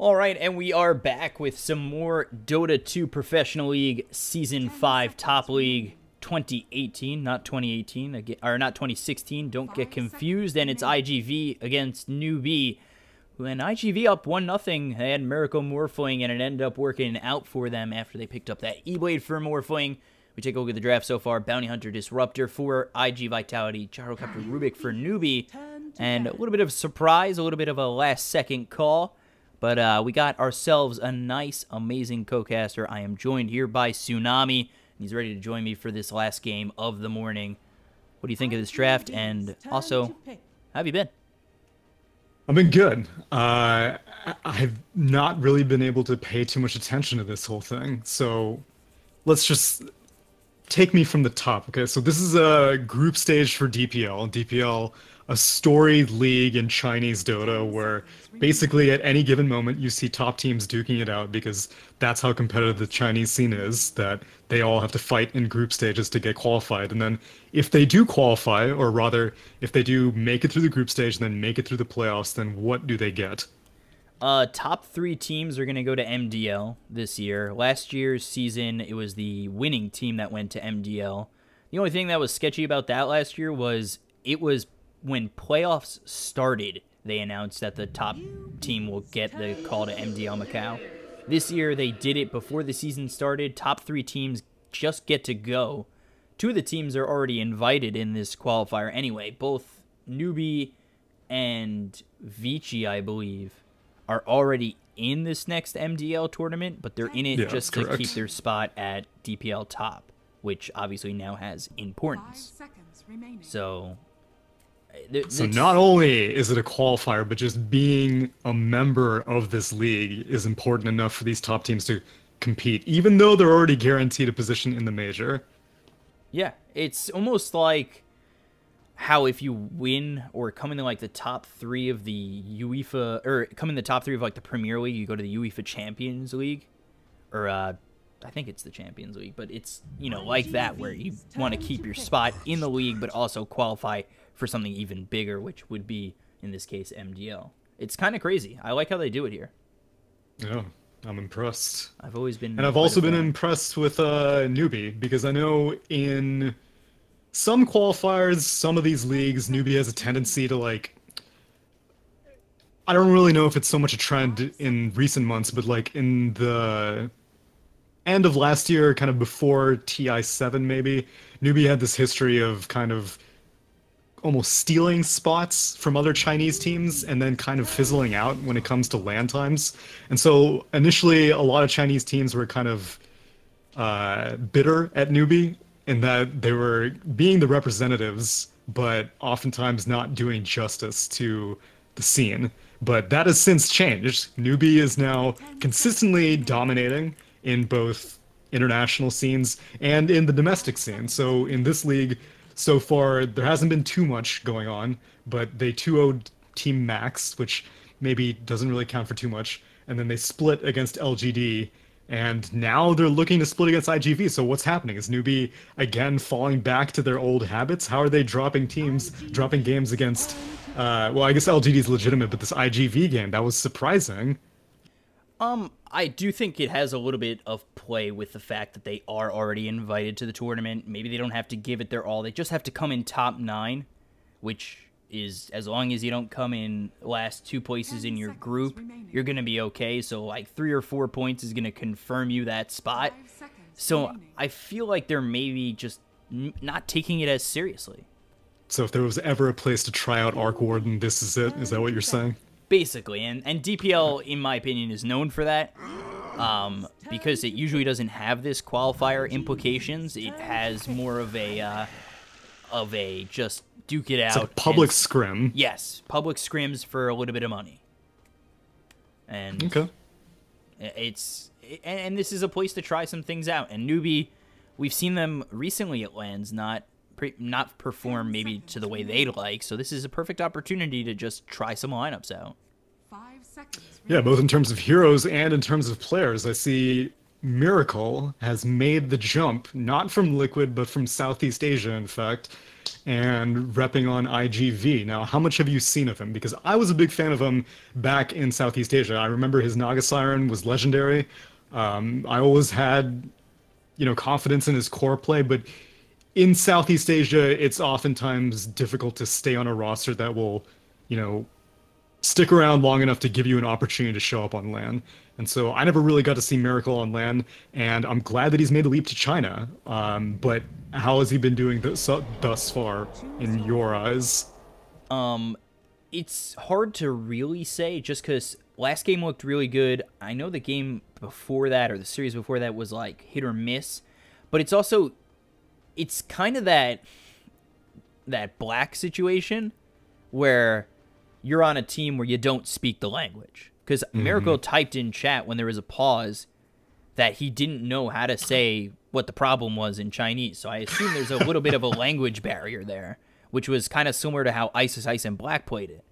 All right, and we are back with some more Dota 2 Professional League Season 5 Top League 2018, not 2018, or not 2016. Don't get confused. And it's iG.V against Newbee. When iG.V up 1-0, they had Miracle Morphling, and it ended up working out for them after they picked up that E-Blade for Morphling. We take a look at the draft so far. Bounty Hunter Disruptor for iG.Vitality, Gyrocopter Rubik for Newbee, and a little bit of a surprise, a little bit of a last-second call. But we got ourselves a nice, amazing co-caster. I am joined here by Tsunami, and he's ready to join me for this last game of the morning. What do you think of this draft? And also, how have you been? I've been good. I've not really been able to pay too much attention to this whole thing. So let's just take me from the top. Okay, so this is a group stage for DPL. DPL, a storied league in Chinese Dota where basically at any given moment you see top teams duking it out because that's how competitive the Chinese scene is, that they all have to fight in group stages to get qualified. And then if they do qualify, or rather, if they do make it through the group stage and then make it through the playoffs, then what do they get? Top 3 teams are going to go to MDL this year. Last year's season, it was the winning team that went to MDL. The only thing that was sketchy about that last year was it was when playoffs started, they announced that the top team will get the call to MDL Macau. This year, they did it before the season started. Top 3 teams just get to go. 2 of the teams are already invited in this qualifier anyway. Both Newbee and Vici, I believe, are already in this next MDL tournament, but they're in it just to keep their spot at DPL top, which obviously now has importance. So not only is it a qualifier, but just being a member of this league is important enough for these top teams to compete, even though they're already guaranteed a position in the major. Yeah, it's almost like how if you win or come into like the top 3 of the UEFA, or come in the top 3 of like the Premier League, you go to the UEFA Champions League, or I think it's the Champions League, but it's, you know, like that, where you want to keep your spot in the league but also qualify for something even bigger, which would be, in this case, MDL. It's kind of crazy. I like how they do it here. Yeah, I'm impressed. I've always been... And I've also been impressed with Newbee, because I know in some qualifiers, some of these leagues, Newbee has a tendency to, like... I don't really know if it's so much a trend in recent months, but, like, in the end of last year, kind of before TI7 maybe, Newbee had this history of kind of almost stealing spots from other Chinese teams and then kind of fizzling out when it comes to LAN times. And so initially a lot of Chinese teams were kind of bitter at Newbee in that they were being the representatives, but oftentimes not doing justice to the scene. But that has since changed. Newbee is now consistently dominating in both international scenes and in the domestic scene. So in this league, so far, there hasn't been too much going on, but they 2-0'd Team Max, which maybe doesn't really count for too much, and then they split against LGD, and now they're looking to split against iG.V. So what's happening? Is Newbee again falling back to their old habits? How are they dropping games against, well, I guess LGD is legitimate, but this iG.V game, that was surprising. I do think it has a little bit of play with the fact that they are already invited to the tournament. Maybe they don't have to give it their all. They just have to come in top 9, which is, as long as you don't come in last 2 places in your group, you're going to be okay. So like 3 or 4 points is going to confirm you that spot. So I feel like they're maybe just not taking it as seriously. So if there was ever a place to try out Arc Warden, this is it? Is that what you're saying? Basically, and DPL, in my opinion, is known for that, because it usually doesn't have this qualifier implications. It has more of a just duke it out. It's like public scrim. Yes, public scrims for a little bit of money. And okay, and this is a place to try some things out. And Newbee, we've seen them recently at LANs not perform maybe to the way they'd like, so this is a perfect opportunity to just try some lineups out. Yeah, both in terms of heroes and in terms of players. I see Miracle has made the jump, not from Liquid, but from Southeast Asia, in fact, and repping on iG.V. Now, how much have you seen of him? Because I was a big fan of him back in Southeast Asia. I remember his Naga Siren was legendary. I always had, confidence in his core play, but in Southeast Asia, it's oftentimes difficult to stay on a roster that will, you know, stick around long enough to give you an opportunity to show up on LAN. And so I never really got to see Miracle on LAN, and I'm glad that he's made the leap to China. But how has he been doing thus far in your eyes? It's hard to really say just because last game looked really good. I know the game before that or the series before that was like hit or miss, but it's kind of that black situation where you're on a team where you don't speak the language. Because Miracle typed in chat when there was a pause that he didn't know how to say what the problem was in Chinese. So I assume there's a little bit of a language barrier there, which was kind of similar to how Ice Ice and Black played it.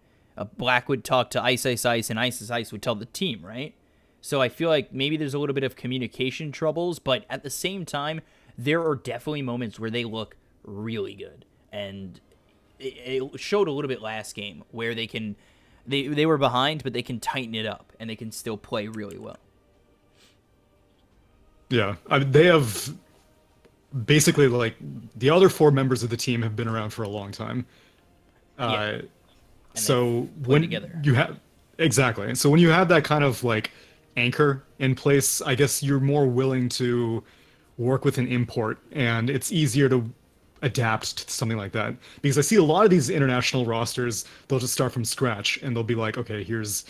Black would talk to Ice Ice and Ice Ice would tell the team, right? So I feel like maybe there's a little bit of communication troubles, but at the same time, there are definitely moments where they look really good. And it showed a little bit last game where they were behind, but they can tighten it up and they can still play really well. Yeah, they have basically, like, the other four members of the team have been around for a long time. Yeah. So when you have exactly, so when you have that kind of like anchor in place, I guess you're more willing to work with an import, and it's easier to adapt to something like that. Because I see a lot of these international rosters, they'll just start from scratch, and they'll be like, okay, here's,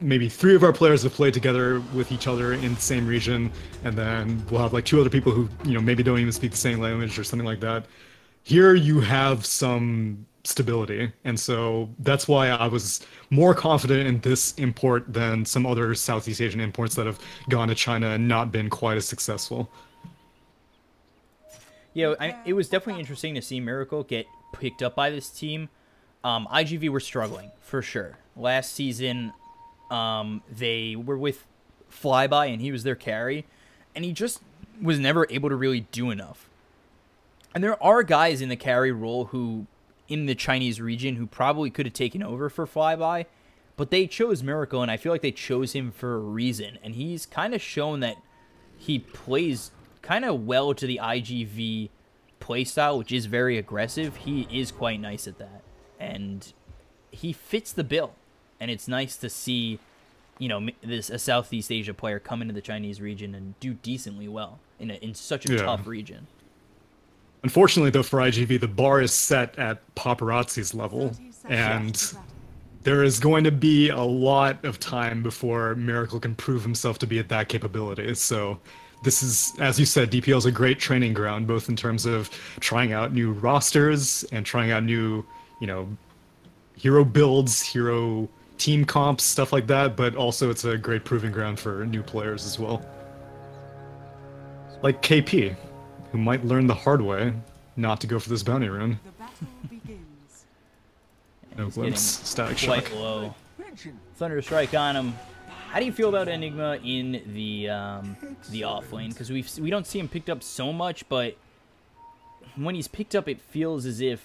maybe 3 of our players have played together with each other in the same region, and then we'll have like 2 other people who, maybe don't even speak the same language or something like that. Here you have some stability, and so that's why I was more confident in this import than some other Southeast Asian imports that have gone to China and not been quite as successful. Yeah, it was definitely interesting to see Miracle get picked up by this team. iG.V were struggling, for sure. Last season, they were with Flyby, and he was their carry, and he just was never able to really do enough. And there are guys in the carry role who, in the Chinese region, who probably could have taken over for Flyby, but they chose Miracle, and I feel like they chose him for a reason. And he's kind of shown that he plays kind of well to the iG.V playstyle, which is very aggressive. He is quite nice at that, and he fits the bill. And it's nice to see, a Southeast Asia player come into the Chinese region and do decently well in such a tough region. Unfortunately, though, for iG.V, the bar is set at paparazzi's level, and there is going to be a lot of time before Miracle can prove himself to be at that capability. So this is, as you said, DPL is a great training ground, both in terms of trying out new rosters and trying out new, hero builds, hero team comps, stuff like that, but also it's a great proving ground for new players as well. Like KP, who might learn the hard way not to go for this bounty rune. No glimpse, static shock. Quite low. Thunder Strike on him. How do you feel about Enigma in the off lane? Because we don't see him picked up so much, but when he's picked up, it feels as if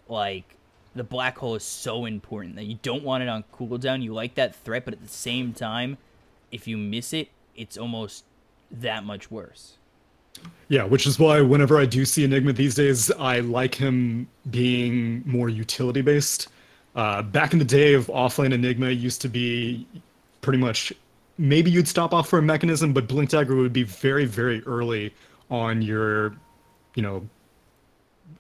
like the black hole is so important that you don't want it on cooldown. You like that threat, but at the same time, if you miss it, it's almost that much worse. Yeah, which is why whenever I do see Enigma these days, I like him being more utility-based. Back in the day of offlane, Enigma used to be pretty much, maybe you'd stop off for a mechanism, but Blink Dagger would be very, very early on your,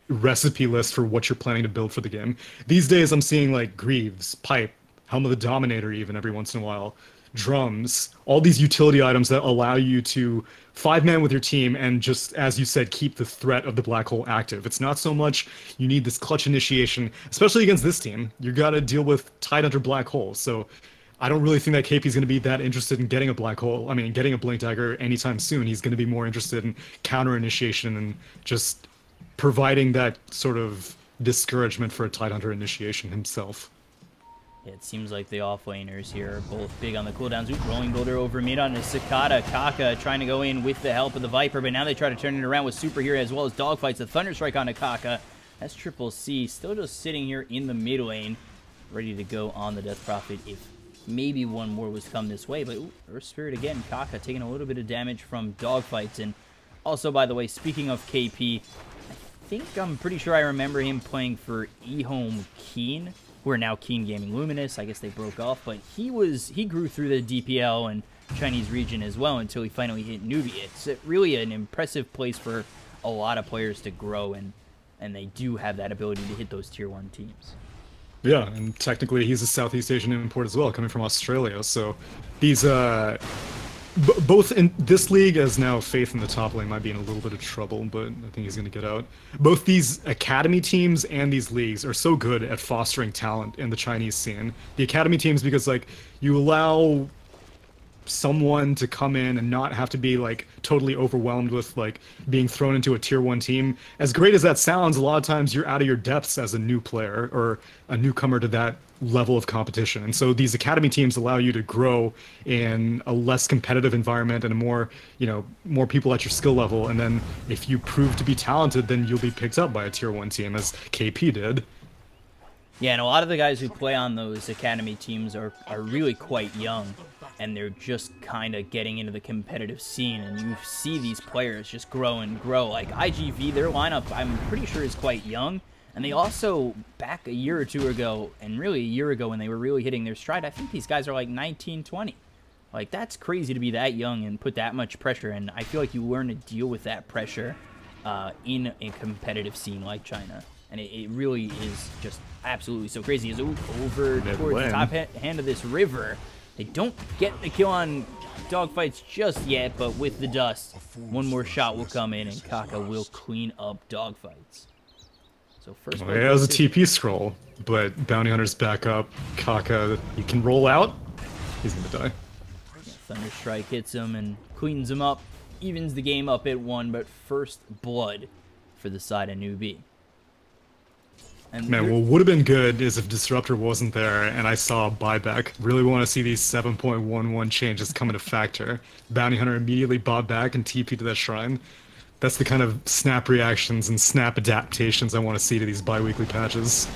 recipe list for what you're planning to build for the game. These days, I'm seeing like Greaves, Pipe, Helm of the Dominator even every once in a while, drums, all these utility items that allow you to 5-man with your team and just, as you said, keep the threat of the black hole active. It's not so much you need this clutch initiation, especially against this team. You got to deal with Tidehunter black hole. So I don't really think that KP is going to be that interested in getting a black hole. I mean, getting a Blink Dagger anytime soon. He's going to be more interested in counter initiation and just providing that sort of discouragement for a Tidehunter initiation himself. Yeah, it seems like the off-laners here are both big on the cooldowns. Ooh, rolling boulder over mid on a Cicada. Kaka trying to go in with the help of the Viper, but now they try to turn it around with Super here as well as Dogfights. The Thunderstrike on Kaka. That's Triple C still just sitting here in the mid lane, ready to go on the Death Prophet if maybe one more was come this way. But ooh, Earth Spirit again. Kaka taking a little bit of damage from Dogfights. And also, by the way, speaking of KP, I'm pretty sure I remember him playing for eHome Keen, who are now Keen Gaming Luminous. I guess they broke off, but he grew through the DPL and Chinese region as well until he finally hit Newbee. It's really an impressive place for a lot of players to grow, and they do have that ability to hit those tier 1 teams. Yeah, and technically he's a Southeast Asian import as well, coming from Australia. So these both in this league, as now Faith in the top lane might be in a little bit of trouble, but I think he's going to get out. Both these academy teams and these leagues are so good at fostering talent in the Chinese scene. The academy teams, because like you allow someone to come in and not have to be like totally overwhelmed with like being thrown into a tier 1 team. As great as that sounds, a lot of times you're out of your depths as a new player or a newcomer to that level of competition. And so these academy teams allow you to grow in a less competitive environment and a more, more people at your skill level. And then if you prove to be talented, then you'll be picked up by a tier 1 team, as KP did. Yeah, and a lot of the guys who play on those academy teams are really quite young, and they're just kind of getting into the competitive scene, and you see these players just grow and grow. Like iG.V, their lineup, I'm pretty sure is quite young, and they also, back a year or two ago, and really a year ago when they were really hitting their stride, I think these guys are like 19, 20. Like, that's crazy to be that young and put that much pressure, and I feel like you learn to deal with that pressure in a competitive scene like China. And it really is just absolutely so crazy. As over towards the top hand of this river. They don't get the kill on Dogfights just yet, but with the dust, one more shot will come in, and Kaka will clean up Dogfights. So first, well, yeah, it was a TP scroll, but Bounty Hunter's back up. Kaka, he can roll out. He's gonna die. Yeah, Thunderstrike hits him and cleans him up, evens the game up at 1, but first blood for the side of Newbee. And man, what would have been good is if Disruptor wasn't there and I saw a buyback. Really want to see these 7.11 changes come into factor. Bounty Hunter immediately bought back and TP to that shrine. That's the kind of snap reactions and snap adaptations I want to see to these bi-weekly patches.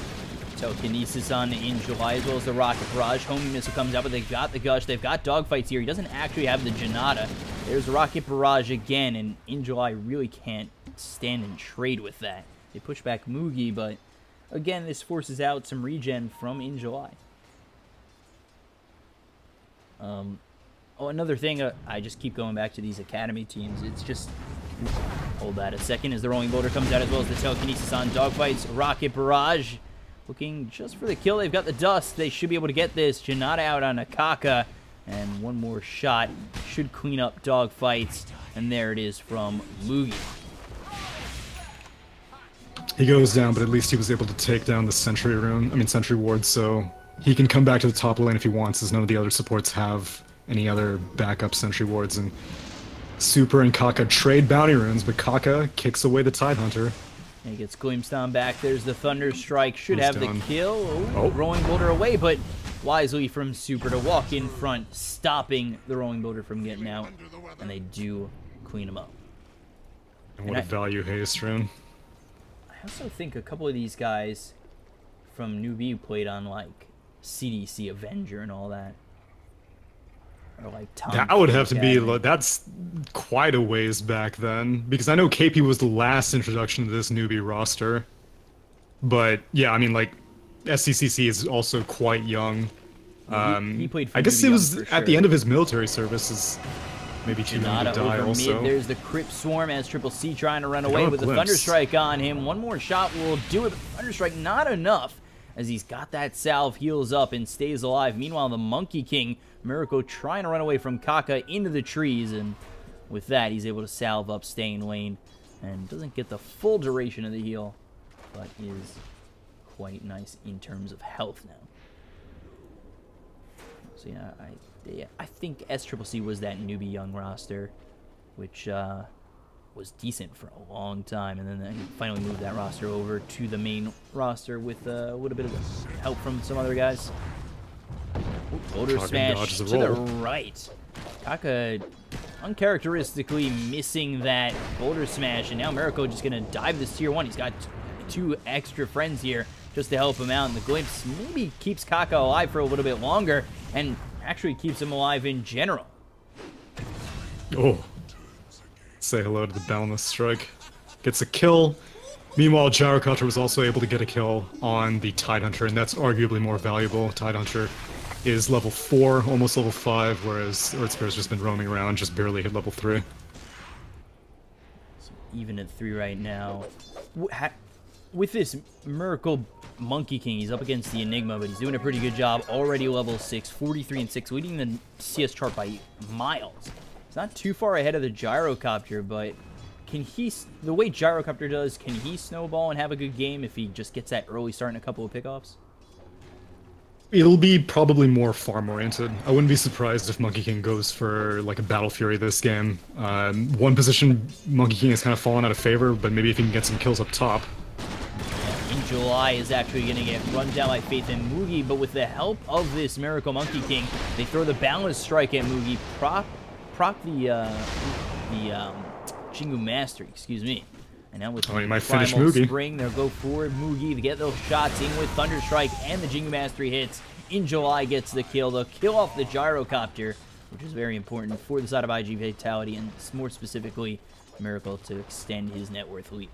Telekinesis on in July as well as the Rocket Barrage. Homing Missile comes out, but they've got the Gush. They've got Dogfights here. He doesn't actually have the Janata. There's Rocket Barrage again, and in July really can't stand and trade with that. They push back Mugi, but again, this forces out some regen from in July. Oh, another thing, I just keep going back to these academy teams. It's just, hold that a second, as the Rolling Boulder comes out as well as the Telekinesis on Dogfights. Rocket Barrage looking just for the kill. They've got the dust. They should be able to get this. Janata out on Akaka, and one more shot should clean up Dogfights, and there it is from Mugi. He goes down, but at least he was able to take down the Sentry Ward, so he can come back to the top lane if he wants, as none of the other supports have any other backup Sentry Wards. And Super and Kaka trade bounty runes, but Kaka kicks away the Tidehunter. And he gets glimpsed on back. There's the Thunderstrike. Should have down. the kill. Oh, Rolling Boulder away, but wisely from Super to walk in front, stopping the Rolling Boulder from getting out. And they do clean him up. And what a value haste rune. I also think a couple of these guys from Newbee played on like CDC Avenger and all that. Or like Tom that would have to be, that's quite a ways back then. Because I know KP was the last introduction to this Newbee roster. But yeah, I mean, like, SCCC is also quite young. He played for I guess Newbee it was for at sure. the end of his military service. Is maybe too young to die over also. mid. There's the Crypt Swarm as Triple C trying to run away with the Thunderstrike on him. One more shot will do it, but Thunderstrike not enough, as he's got that salve, heals up, and stays alive. Meanwhile, the Monkey King, Miracle, trying to run away from Kaka into the trees, and with that, he's able to salve up, stay in lane, and doesn't get the full duration of the heal, but is quite nice in terms of health now. So yeah, I think SCCC was that Newbee young roster, which was decent for a long time, and then they finally moved that roster over to the main roster with a little bit of help from some other guys. Boulder Kaka smash dodges to the the roll. right. Kaka uncharacteristically missing that boulder smash, and now Miracle just gonna dive this tier 1. He's got 2 extra friends here just to help him out, and the glimpse maybe keeps Kaka alive for a little bit longer, and actually keeps him alive in general. Oh. Say hello to the Boundless Strike. Gets a kill. Meanwhile, Gyrocopter was also able to get a kill on the Tidehunter, and that's arguably more valuable. Tidehunter is level 4, almost level 5, whereas Earthspear's just been roaming around, just barely hit level 3. So even at 3 right now. With this Miracle Monkey King, he's up against the Enigma, but he's doing a pretty good job. Already level 6, 43 and 6, leading the CS chart by miles. It's not too far ahead of the Gyrocopter, but can he, the way Gyrocopter does, can he snowball and have a good game if he just gets that early start and a couple of pickoffs? It'll be probably more farm oriented. I wouldn't be surprised if Monkey King goes for like a Battle Fury this game. One position Monkey King has kind of fallen out of favor, but maybe if he can get some kills up top. Yeah, in July is actually going to get run down by Faith and Mugi, but with the help of this Miracle Monkey King, they throw the Boundless Strike at Mugi, proc the Jingu Mastery, excuse me. And now with he might Primal finish Mugi. Spring, they'll go forward Mugi to get those shots in with Thunder Strike, and the Jingu Mastery hits. In July gets the kill. They'll kill off the Gyrocopter, which is very important for the side of iG.Vitality, and more specifically, Miracle to extend his net worth lead.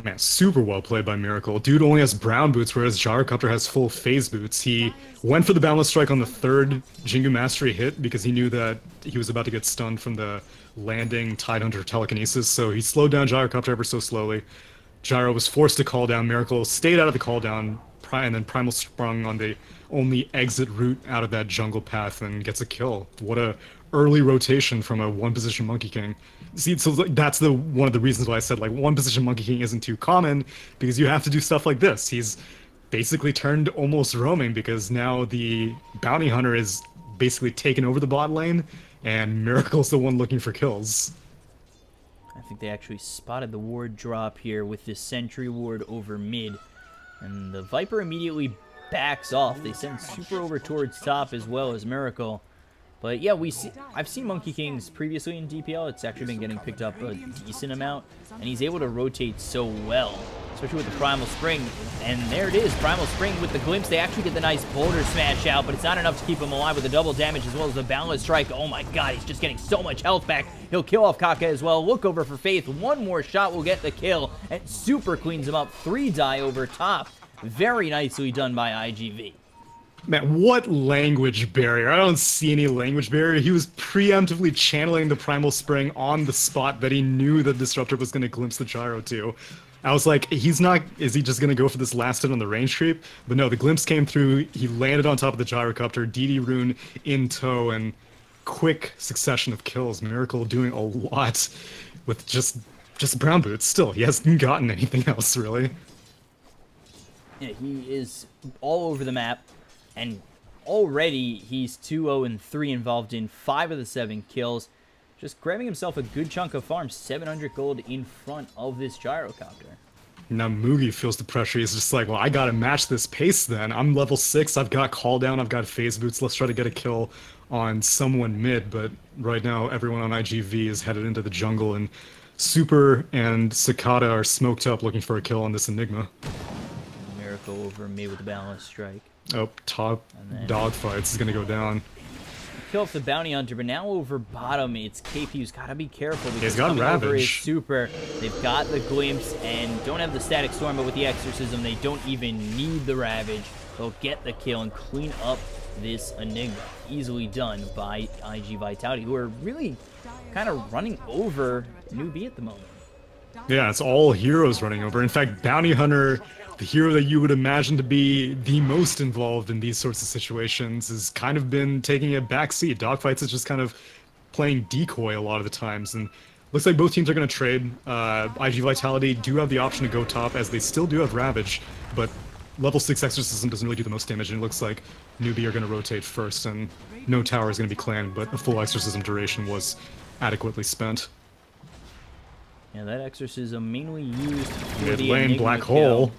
Man, super well played by Miracle. Dude only has brown boots, whereas Gyrocopter has full phase boots. He went for the Boundless Strike on the 3rd Jingu Mastery hit because he knew that he was about to get stunned from the landing Tidehunter telekinesis, so he slowed down Gyrocopter ever so slowly. Gyro was forced to call down. Miracle stayed out of the call down, and then Primal sprung on the only exit route out of that jungle path and gets a kill. What a early rotation from a one-position Monkey King. See, so that's one of the reasons why I said, like, one-position Monkey King isn't too common, because you have to do stuff like this. He's basically turned almost roaming, because now the Bounty Hunter is basically taken over the bot lane, and Miracle's the one looking for kills. I think they actually spotted the ward drop here with this Sentry ward over mid, and the Viper immediately backs off. They send Super over towards top as well as Miracle. But yeah, I've seen Monkey Kings previously in DPL. It's actually been getting picked up a decent amount, and he's able to rotate so well, especially with the Primal Spring. And there it is, Primal Spring with the glimpse. They actually get the nice boulder smash out, but it's not enough to keep him alive with the double damage as well as the Boundless Strike. Oh my god, he's just getting so much health back. He'll kill off Kaka as well. Look over for Faith. One more shot will get the kill, and Super cleans him up. 3 die over top. Very nicely done by iG.V. Man, what language barrier? I don't see any language barrier. He was preemptively channeling the Primal Spring on the spot that he knew the Disruptor was going to glimpse the Gyro to. I was like, is he just going to go for this last hit on the range creep? But no, the glimpse came through, he landed on top of the Gyrocopter, DD Rune in tow, and quick succession of kills. Miracle doing a lot with just brown boots. Still, he hasn't gotten anything else, really. Yeah, he is all over the map. And already he's 2-0 and 3 involved in 5 of the 7 kills. Just grabbing himself a good chunk of farm, 700 gold in front of this Gyrocopter. Now Mugi feels the pressure. He's just like, well, I gotta match this pace then. I'm level 6, I've got call down, I've got phase boots. Let's try to get a kill on someone mid. But right now, everyone on iG.V is headed into the jungle, and Super and Cicada are smoked up looking for a kill on this Enigma. Miracle over mid with the Boundless Strike. Oh, top dogfights is gonna go down. Kill off the Bounty Hunter, but now over bottom, it's KP who's got to be careful because he's got coming over is Ravage. Super. They've got the Glimpse and don't have the Static Storm, but with the Exorcism, they don't even need the Ravage. They'll get the kill and clean up this Enigma. Easily done by iG.Vitality, who are really kind of running over Newbee at the moment. Yeah, it's all heroes running over. In fact, Bounty Hunter, the hero that you would imagine to be the most involved in these sorts of situations, has kind of been taking a back seat. Dogfights is just kind of playing decoy a lot of the times, and looks like both teams are going to trade. iG.Vitality do have the option to go top, as they still do have Ravage, but level 6 Exorcism doesn't really do the most damage, and it looks like Newbee are going to rotate first, and no tower is going to be claimed, but a full Exorcism duration was adequately spent. Yeah, that exorcism mainly used for Mid the lane, Enigma black kill. hole.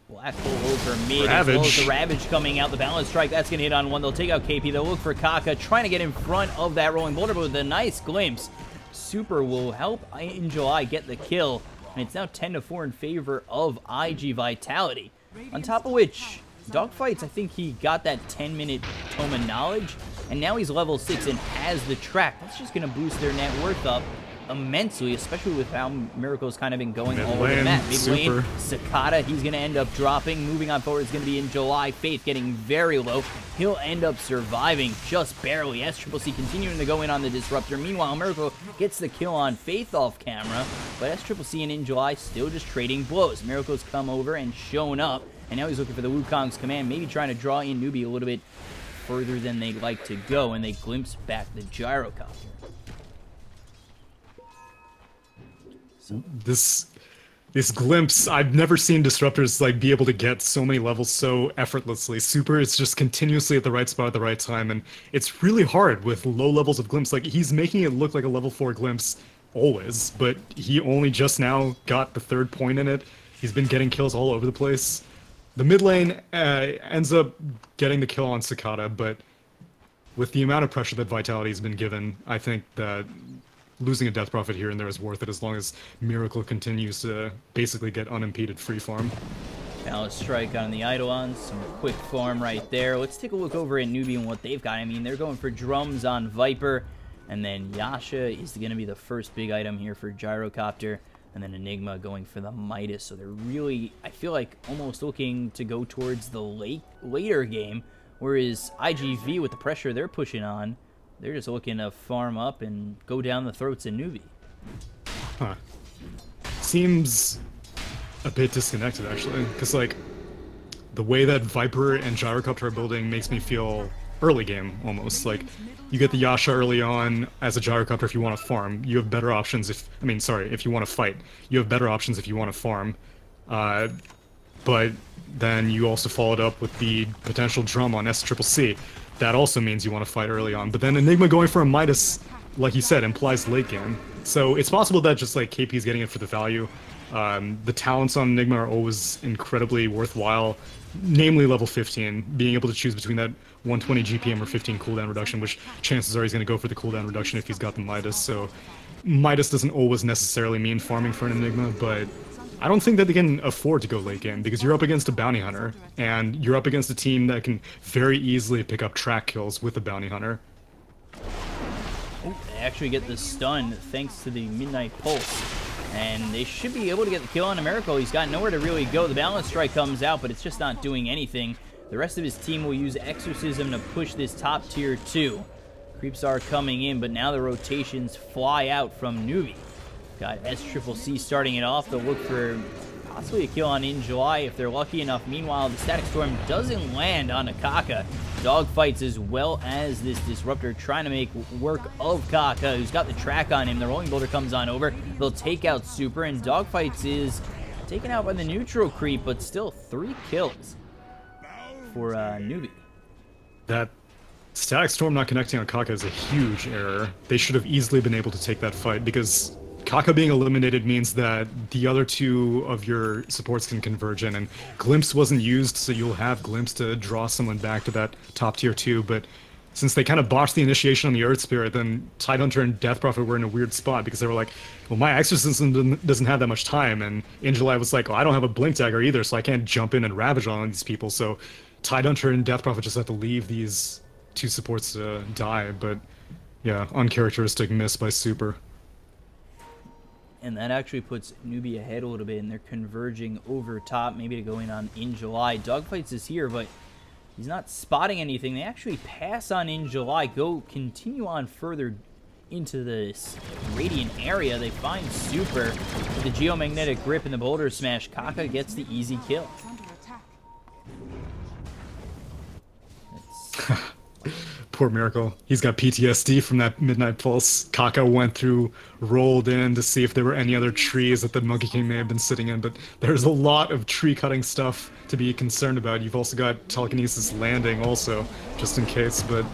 Black hole over mid, Ravage. as well as the Ravage coming out. The balance strike, that's going to hit on one. They'll take out KP. They'll look for Kaka, trying to get in front of that rolling boulder, but with a nice glimpse, Super will help iG get the kill. And it's now 10-4 in favor of iG.Vitality. On top of which, Dogfights, I think he got that 10-minute Tome of Knowledge, and now he's level 6 and has the track. That's just going to boost their net worth up immensely, especially with how Miracle's kind of been going all over the map. Mid lane, Cicada, he's going to end up dropping. Moving on forward is going to be in July. Faith getting very low. He'll end up surviving just barely. SCCC continuing to go in on the Disruptor. Meanwhile, Miracle gets the kill on Faith off camera, but SCCC and in July still just trading blows. Miracle's come over and shown up, and now he's looking for the Wukong's command, maybe trying to draw in Newbee a little bit further than they'd like to go, and they glimpse back the gyrocopter. So this glimpse, I've never seen disruptors like be able to get so many levels so effortlessly. Super is just continuously at the right spot at the right time, and it's really hard with low levels of glimpse. Like, he's making it look like a level 4 glimpse always, but he only just now got the 3rd point in it. He's been getting kills all over the place. The mid lane ends up getting the kill on Cicada, but with the amount of pressure that Vitality's been given, I think that losing a Death Prophet here and there is worth it as long as Miracle continues to basically get unimpeded free farm. Balance strike on the Eidolon, some quick farm right there. Let's take a look over at Newbee and what they've got. I mean, they're going for drums on Viper, and then Yasha is going to be the first big item here for Gyrocopter, and then Enigma going for the Midas. So they're really, I feel like, almost looking to go towards the later game, whereas iG.V with the pressure they're pushing on, they're just looking to farm up and go down the throats of Newbee. Huh. Seems a bit disconnected, actually, because, like, the way that Viper and Gyrocopter are building makes me feel early game, almost. Like, you get the Yasha early on as a Gyrocopter if you want to farm. You have better options if you want to fight. You have better options if you want to farm. But then you also followed up with the potential drum on SCCC. That also means you want to fight early on. But then Enigma going for a Midas, like you said, implies late game. So it's possible that just like KP's getting it for the value. The talents on Enigma are always incredibly worthwhile, namely level 15, being able to choose between that 120 GPM or 15 cooldown reduction, which chances are he's going to go for the cooldown reduction if he's got the Midas. So Midas doesn't always necessarily mean farming for an Enigma, but I don't think that they can afford to go late game because you're up against a bounty hunter, and you're up against a team that can very easily pick up track kills with a bounty hunter. Oh, they actually get the stun thanks to the Midnight Pulse, and they should be able to get the kill on a Miracle. He's got nowhere to really go. The balance strike comes out, but it's just not doing anything. The rest of his team will use Exorcism to push this top tier 2. Creeps are coming in, but now the rotations fly out from Newbee. Got SCCC starting it off. They'll look for possibly a kill on in July if they're lucky enough. Meanwhile, the Static Storm doesn't land on Akaka. Dogfights as well as this Disruptor trying to make work of Kaka, who's got the track on him. The Rolling Boulder comes on over. They'll take out Super, and Dogfights is taken out by the neutral creep, but still 3 kills for Newbee. That Static Storm not connecting on Kaka is a huge error. They should have easily been able to take that fight because Kaka being eliminated means that the other 2 of your supports can converge in, and Glimpse wasn't used, so you'll have Glimpse to draw someone back to that top tier 2, but since they kind of botched the initiation on the Earth Spirit, then Tidehunter and Death Prophet were in a weird spot because they were like, well, my Exorcism doesn't have that much time, and in July was like, well, I don't have a Blink Dagger either, so I can't jump in and ravage on these people, so Tidehunter and Death Prophet just have to leave these 2 supports to die, but yeah, uncharacteristic miss by Super. And that actually puts Newbee ahead a little bit, and they're converging over top, maybe to go in July. Dogfights is here, but he's not spotting anything. They actually pass on in July, continue on further into this Radiant area. They find Super with the Geomagnetic Grip and the Boulder Smash. Kaka gets the easy kill. Poor Miracle. He's got PTSD from that Midnight Pulse. Kaka went through, rolled in to see if there were any other trees that the Monkey King may have been sitting in, but there's a lot of tree cutting stuff to be concerned about. You've also got Telekinesis landing also, just in case, but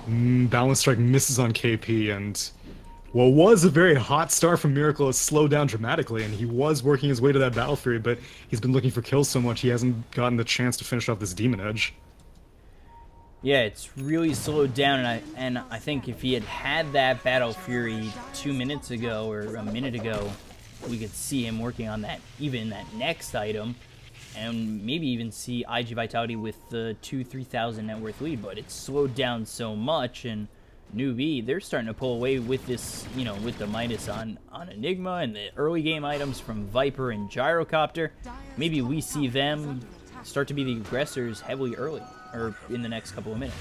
Balance Strike misses on KP, and what was a very hot start from Miracle has slowed down dramatically, and he was working his way to that Battle Fury, but he's been looking for kills so much he hasn't gotten the chance to finish off this Demon Edge. Yeah, it's really slowed down, and I think if he had had that Battle Fury 2 minutes ago or a minute ago, we could see him working on that, even that next item, and maybe even see iG.Vitality with the 2,000-3,000 net worth lead. But it's slowed down so much, and Newbee, they're starting to pull away with this, you know, with the minus on Enigma and the early game items from Viper and Gyrocopter. Maybe we see them start to be the aggressors heavily early, or in the next couple of minutes.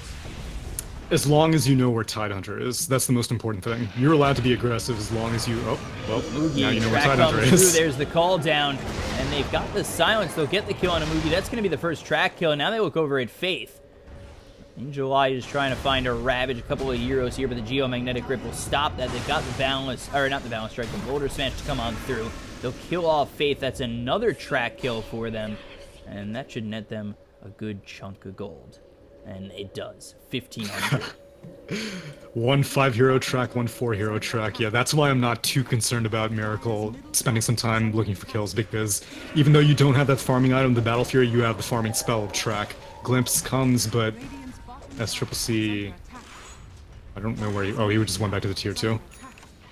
As long as you know where Tidehunter is, that's the most important thing. You're allowed to be aggressive as long as you... Oh, well, Mugi, now you know where track Tidehunter comes is. through, there's the call down, and they've got the silence. They'll get the kill on a Mugi. That's going to be the first track kill, and now they look over at Faith. In July is trying to find a Ravage, a couple of Euros here, but the Geomagnetic Grip will stop that. They've got the Balance, or not the Balance Strike, the Boulder Smash to come on through. They'll kill off Faith. That's another track kill for them, and that should net them a good chunk of gold. And it does. 1,500. 1 5-hero track, 1 4-hero track. Yeah, that's why I'm not too concerned about Miracle spending some time looking for kills, because even though you don't have that farming item, the Battle Fury, you have the farming spell of track. Glimpse comes, but SCCC... I don't know where he... Oh, he just went back to the tier 2.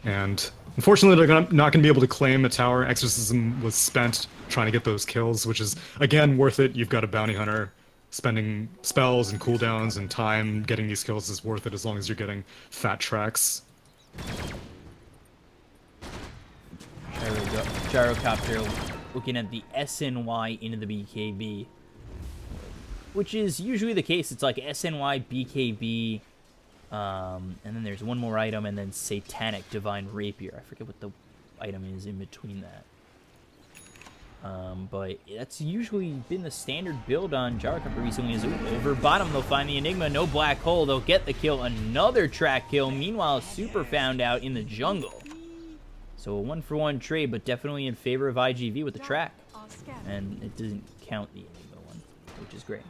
And unfortunately, they're not going to be able to claim a tower. Exorcism was spent trying to get those kills, which is, again, worth it. You've got a Bounty Hunter. Spending spells and cooldowns and time getting these kills is worth it as long as you're getting fat tracks. There we go. Gyrocopter looking at the SNY into the BKB, which is usually the case. It's like SNY, BKB, and then there's one more item, and then Satanic Divine Rapier. I forget what the item is in between that. But that's usually been the standard build on Gyrocopter recently. Is over bottom, they'll find the Enigma, no black hole, they'll get the kill, another track kill. Meanwhile, Super found out in the jungle. So a 1-for-1 trade, but definitely in favor of iG.V with the track. And it doesn't count the Enigma one, which is great.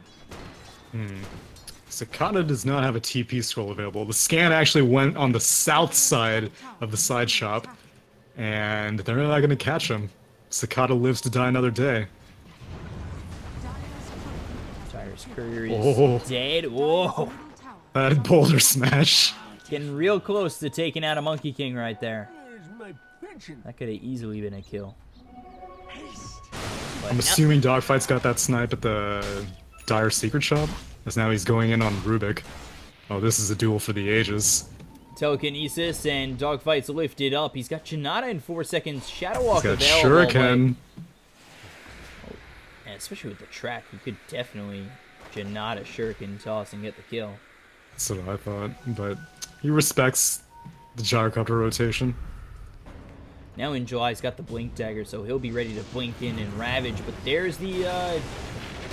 Cicada does not have a TP scroll available. The scan actually went on the south side of the side shop, and they're not going to catch him. Cicada lives to die another day. Cyrus Courier is dead. Whoa! That Boulder Smash. Getting real close to taking out a Monkey King right there. That could have easily been a kill. But I'm assuming Dogfight's got that snipe at the Dire Secret Shop, as now he's going in on Rubik. Oh, this is a duel for the ages. Telekinesis and Dogfight's lifted up. He's got Janata in 4 seconds. Shadow Walk He's got available. Shuriken. And especially with the track, you could definitely Janata Shuriken toss and get the kill. That's what I thought, but he respects the Gyrocopter rotation. Now in July, he's got the Blink Dagger, so he'll be ready to blink in and Ravage. But there's the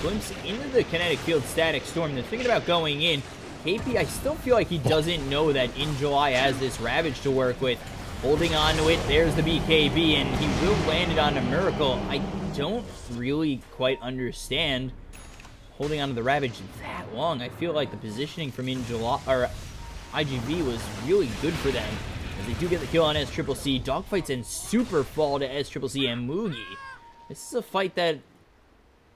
glimpse into the Kinetic Field Static Storm. They're thinking about going in. KP, I still feel like he doesn't know that in July has this Ravage to work with. Holding on to it, there's the BKB, and he will land it on a Miracle. I don't really quite understand holding on to the Ravage that long. I feel like the positioning from in July, or iG.V was really good for them, as they do get the kill on SCCC. Dogfights and Super fall to SCCC and Mugi. This is a fight that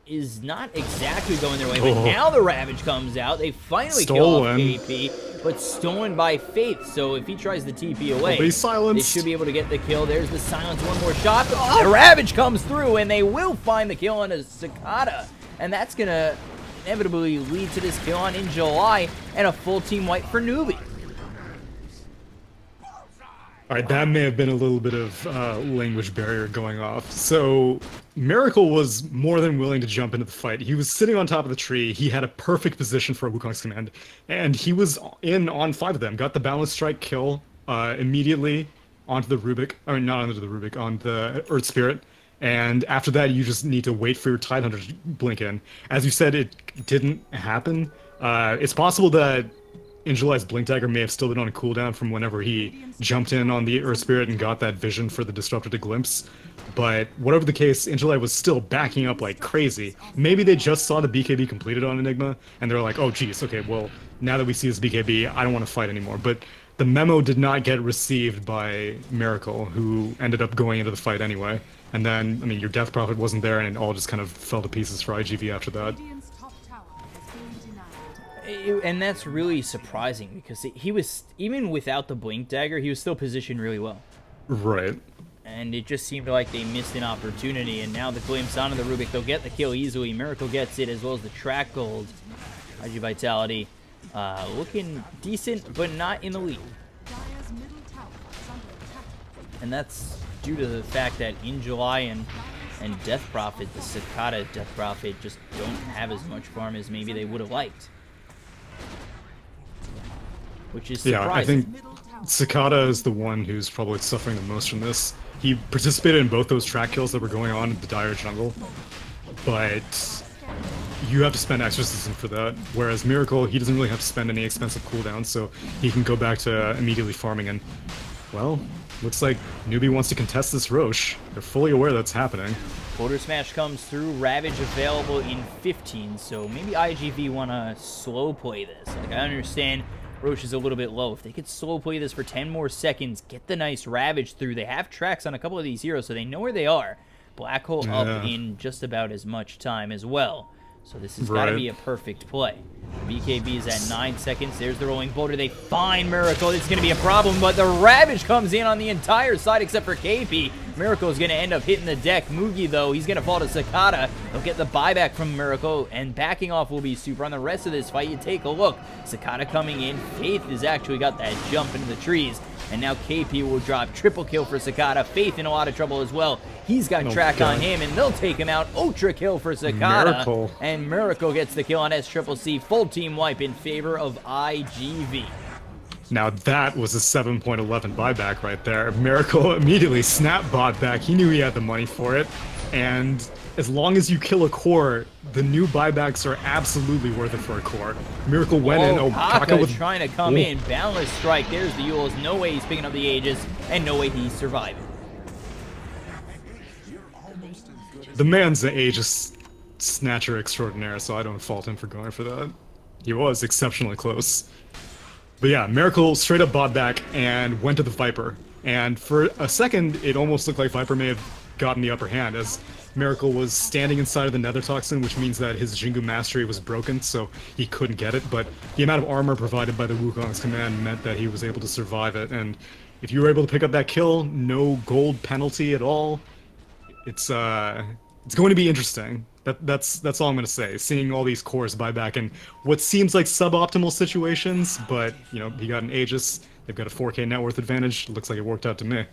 is not exactly going their way, but now the Ravage comes out. They finally kill off KP, but stolen by Faith. So if he tries the TP away, they should be able to get the kill. There's the silence, one more shot. Oh, the Ravage comes through, and they will find the kill on a Cicada. And that's going to inevitably lead to this kill on in July and a full team wipe for Newbee. Alright, that may have been a little bit of language barrier going off. So, Miracle was more than willing to jump into the fight. He was sitting on top of the tree, he had a perfect position for a Wukong's command, and he was in on 5 of them. Got the Balance Strike kill immediately onto the Rubik, I mean not onto the Rubik, on the Earth Spirit, and after that you just need to wait for your Tidehunter to blink in. As you said, it didn't happen. It's possible that in July's Blink Dagger may have still been on a cooldown from whenever he jumped in on the Earth Spirit and got that vision for the Disruptor to glimpse. But whatever the case, in July was still backing up like crazy. Maybe they just saw the BKB completed on Enigma, and they're like, oh geez, okay, well, now that we see this BKB, I don't want to fight anymore. But the memo did not get received by Miracle, who ended up going into the fight anyway. And then, I mean, your Death Prophet wasn't there, and it all just kind of fell to pieces for iG.V after that. And that's really surprising, because he was, even without the Blink Dagger, he was still positioned really well. Right. And it just seemed like they missed an opportunity, and now the glimpse onto the Rubik. They'll get the kill easily. Miracle gets it, as well as the track gold. iG.Vitality looking decent, but not in the lead. And that's due to the fact that in July and Death Prophet, the Cicada Death Prophet, just don't have as much farm as maybe they would have liked. Which is surprising. Yeah, I think Cicada is the one who's probably suffering the most from this. He participated in both those track kills that were going on in the Dire Jungle, but you have to spend exorcism for that, whereas Miracle, he doesn't really have to spend any expensive cooldowns, so he can go back to immediately farming, and, well, looks like Newbee wants to contest this Roche. They're fully aware that's happening. Border Smash comes through, Ravage available in 15, so maybe iG.V want to slow play this. Like, I understand Roche is a little bit low. If they could slow play this for 10 more seconds, get the nice Ravage through. They have tracks on a couple of these heroes, so they know where they are. Black Hole up in just about as much time as well. So this has got to be a perfect play. BKB is at 9 seconds. There's the rolling boulder. They find Miracle. It's going to be a problem, but the Ravage comes in on the entire side except for KP. Miracle is going to end up hitting the deck. Mugi, though, he's going to fall to Cicada. They'll get the buyback from Miracle, and backing off will be super. On the rest of this fight, you take a look. Cicada coming in. Faith has actually got that jump into the trees. And now KP will drop triple kill for Cicada. Faith in a lot of trouble as well. He's got track on him, and they'll take him out. Ultra kill for Cicada. Miracle. And Miracle gets the kill on SCCC. Full team wipe in favor of iG.V. Now that was a 7.11 buyback right there. Miracle immediately snap bot back. He knew he had the money for it. And as long as you kill a core, the new buybacks are absolutely worth it for a core. Miracle went in. Oh, Kaka was trying to come in. Boundless strike. There's the Yules. No way he's picking up the Aegis, and no way he's surviving. The man's the Aegis snatcher extraordinaire, so I don't fault him for going for that. He was exceptionally close. But yeah, Miracle straight up bought back and went to the Viper. And for a second, it almost looked like Viper may have gotten the upper hand, as Miracle was standing inside of the Nether Toxin, which means that his Jingu Mastery was broken, so he couldn't get it. But the amount of armor provided by the Wukong's command meant that he was able to survive it. And if you were able to pick up that kill, no gold penalty at all, it's going to be interesting. That's all I'm going to say. Seeing all these cores buy back in what seems like suboptimal situations, but, you know, he got an Aegis, they've got a 4K net worth advantage. Looks like it worked out to me.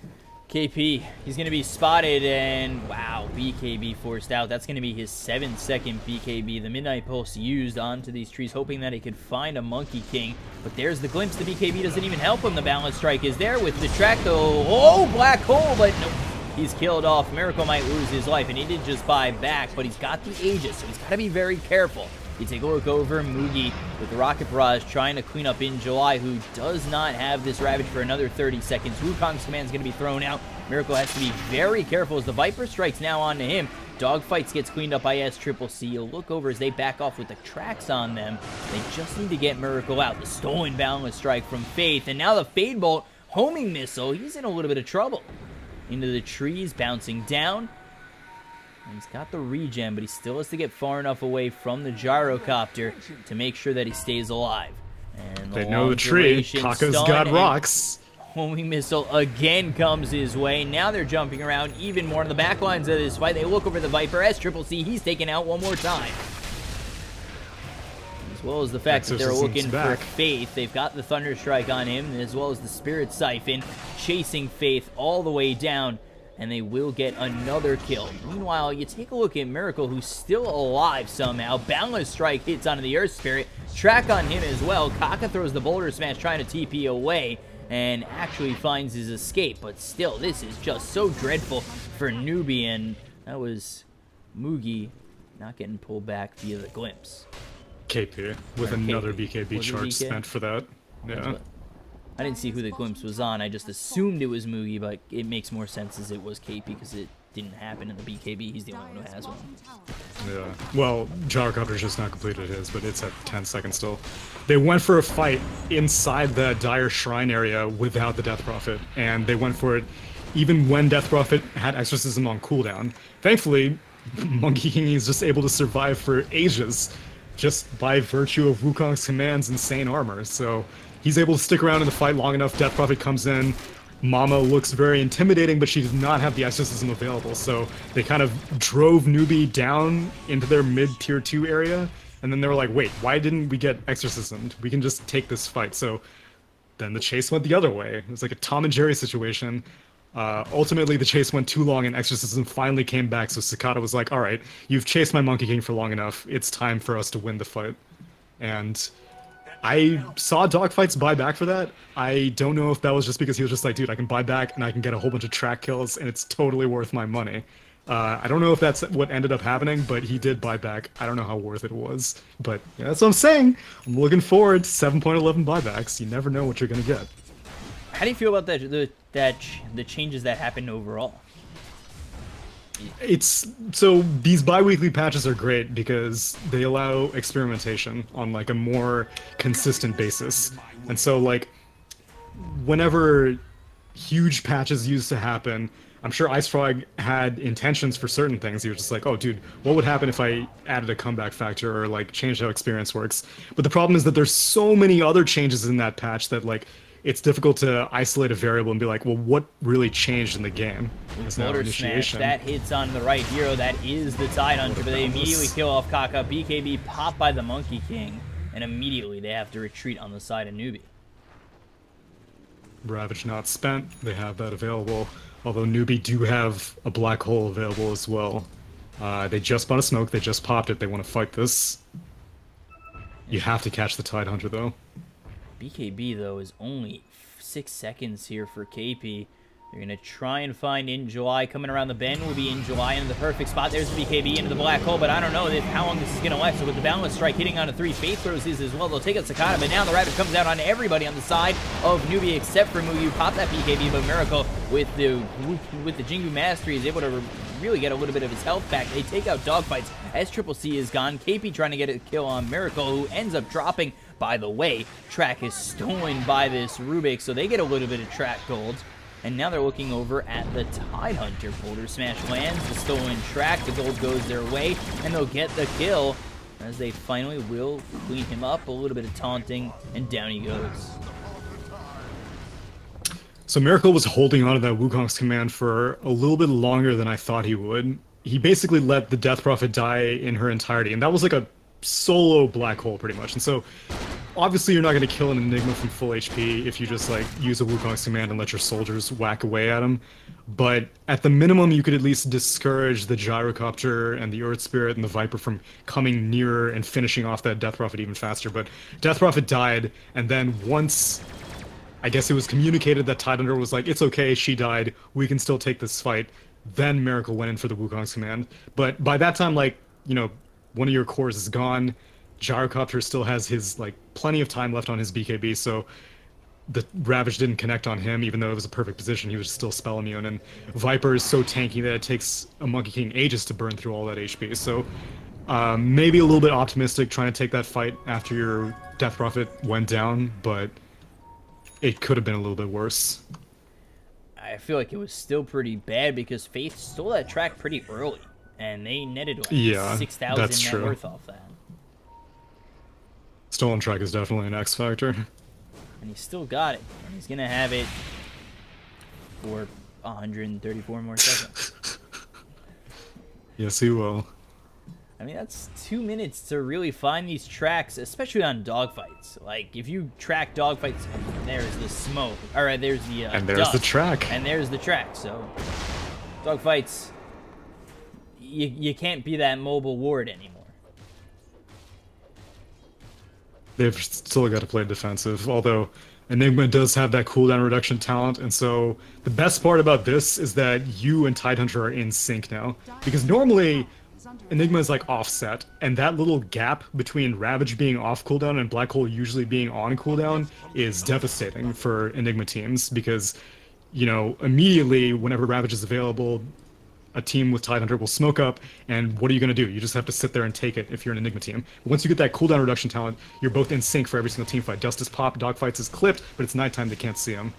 KP, he's going to be spotted, and wow, BKB forced out. That's going to be his 7-second BKB. The Midnight Pulse used onto these trees, hoping that he could find a Monkey King. But there's the glimpse. The BKB doesn't even help him. The Balance Strike is there with the track, though. Oh, Black Hole, but nope. He's killed off. Miracle might lose his life, and he did just buy back, but he's got the Aegis, so he's got to be very careful. You take a look over Mugi with Rocket Barrage trying to clean up in July, who does not have this Ravage for another 30 seconds. Wukong's command is going to be thrown out. Miracle has to be very careful as the Viper strikes now onto him. Dogfights gets cleaned up by SCCC. You'll look over as they back off with the tracks on them. They just need to get Miracle out. The stolen Boundless Strike from Faith, and now the Fade Bolt homing missile. He's in a little bit of trouble. Into the trees, bouncing down. And he's got the regen, but he still has to get far enough away from the gyrocopter to make sure that he stays alive. And they know the tree. Kaka's got rocks. Homing missile again comes his way. Now they're jumping around even more in the back lines of this fight. They look over the Viper. SCCC, he's taken out one more time. As well as the fact that they're looking for Faith. They've got the Thunder Strike on him, as well as the Spirit Siphon, chasing Faith all the way down, and they will get another kill. Meanwhile, you take a look at Miracle, who's still alive somehow. Boundless Strike hits onto the Earth Spirit. Track on him as well. Kaka throws the Boulder Smash trying to TP away, and actually finds his escape. But still, this is just so dreadful for Newbee, and that was Mugi not getting pulled back via the glimpse. KP with another BKB charge spent for that. Yeah. I didn't see who the glimpse was on. I just assumed it was Mugi, but it makes more sense as it was KP because it didn't happen in the BKB. He's the only one who has one. Yeah. Well, Gyrocopter's just not completed his, but it's at 10 seconds still. They went for a fight inside the Dire Shrine area without the Death Prophet, and they went for it even when Death Prophet had Exorcism on cooldown. Thankfully, Monkey King is just able to survive for ages just by virtue of Wukong's command's insane armor. So he's able to stick around in the fight long enough. Death Prophet comes in. Mama looks very intimidating, but she does not have the Exorcism available. So they kind of drove Newbee down into their mid-tier 2 area. And then they were like, wait, why didn't we get Exorcismed? We can just take this fight. So then the chase went the other way. It was like a Tom and Jerry situation. Ultimately, the chase went too long and Exorcism finally came back, so Sakata was like, alright, you've chased my Monkey King for long enough, it's time for us to win the fight. And I saw Dogfights buy back for that. I don't know if that was just because he was just like, dude, I can buy back and I can get a whole bunch of track kills and it's totally worth my money. I don't know if that's what ended up happening, but he did buy back. I don't know how worth it was. But yeah, that's what I'm saying. I'm looking forward to 7.11 buybacks. You never know what you're going to get. How do you feel about the changes that happened overall? It's so these bi-weekly patches are great because they allow experimentation on like a more consistent basis. And so like whenever huge patches used to happen, I'm sure Ice Frog had intentions for certain things. He was just like, oh dude, what would happen if I added a comeback factor or like changed how experience works? But the problem is that there's so many other changes in that patch that like it's difficult to isolate a variable and be like, well, what really changed in the game? Motor Smash, that hits on the right hero. That is the Tidehunter, but they immediately kill off Kaka. BKB popped by the Monkey King, and immediately they have to retreat on the side of Newbee. Ravage not spent. They have that available. Although Newbee do have a black hole available as well. They just bought a smoke. They just popped it. They want to fight this. You have to catch the Tidehunter, though. BKB, though, is only 6 seconds here for KP. They're going to try and find In July. Coming around the bend will be In July in the perfect spot. There's the BKB into the black hole, but I don't know how long this is going to last. So with the balance strike hitting onto 3 Faith Throws is as well, they'll take out Sakata, but now the Ravage comes out on everybody on the side of Newbee except for Muyu. Pop that BKB, but Miracle with the Jingu Mastery is able to really get a little bit of his health back. They take out Dogfights as Triple C is gone. KP trying to get a kill on Miracle, who ends up dropping. By the way, track is stolen by this Rubik, so they get a little bit of track gold. And now they're looking over at the Tidehunter. Boulder Smash lands, the stolen track, the gold goes their way, and they'll get the kill as they finally will clean him up. A little bit of taunting, and down he goes. So Miracle was holding on to that Wukong's command for a little bit longer than I thought he would. He basically let the Death Prophet die in her entirety, and that was like a solo black hole pretty much. And so obviously you're not going to kill an Enigma from full HP if you just like use a Wukong's command and let your soldiers whack away at him. But at the minimum you could at least discourage the Gyrocopter and the Earth Spirit and the Viper from coming nearer and finishing off that Death Prophet even faster. But Death Prophet died, and then once I guess it was communicated that Tidehunter was like, it's okay, she died, we can still take this fight, then Miracle went in for the Wukong's command. But by that time, like, you know, one of your cores is gone. Gyrocopter still has his, like, plenty of time left on his BKB, so the Ravage didn't connect on him, even though it was a perfect position. He was still spell immune, and Viper is so tanky that it takes a Monkey King ages to burn through all that HP. So maybe a little bit optimistic trying to take that fight after your Death Prophet went down, but it could have been a little bit worse. I feel like it was still pretty bad because Faith stole that track pretty early, and they netted like 6,000 net worth off that. Stolen track is definitely an X factor. And he still got it, and he's gonna have it for 134 more seconds. Yes, he will. I mean, that's 2 minutes to really find these tracks, especially on dogfights. Like, if you track dogfights, there's the smoke. Alright, there's the and there's dust, the track. And there's the track, so dogfights, you can't be that mobile ward anymore. They've still got to play defensive, although Enigma does have that cooldown reduction talent, and so the best part about this is that you and Tidehunter are in sync now. Because normally, Enigma is like offset, and that little gap between Ravage being off cooldown and Black Hole usually being on cooldown is devastating for Enigma teams, because, you know, immediately whenever Ravage is available, a team with Tidehunter will smoke up, and what are you going to do? You just have to sit there and take it if you're an Enigma team. But once you get that cooldown reduction talent, you're both in sync for every single team fight. Dust is popped, dogfights is clipped, but it's nighttime, they can't see him.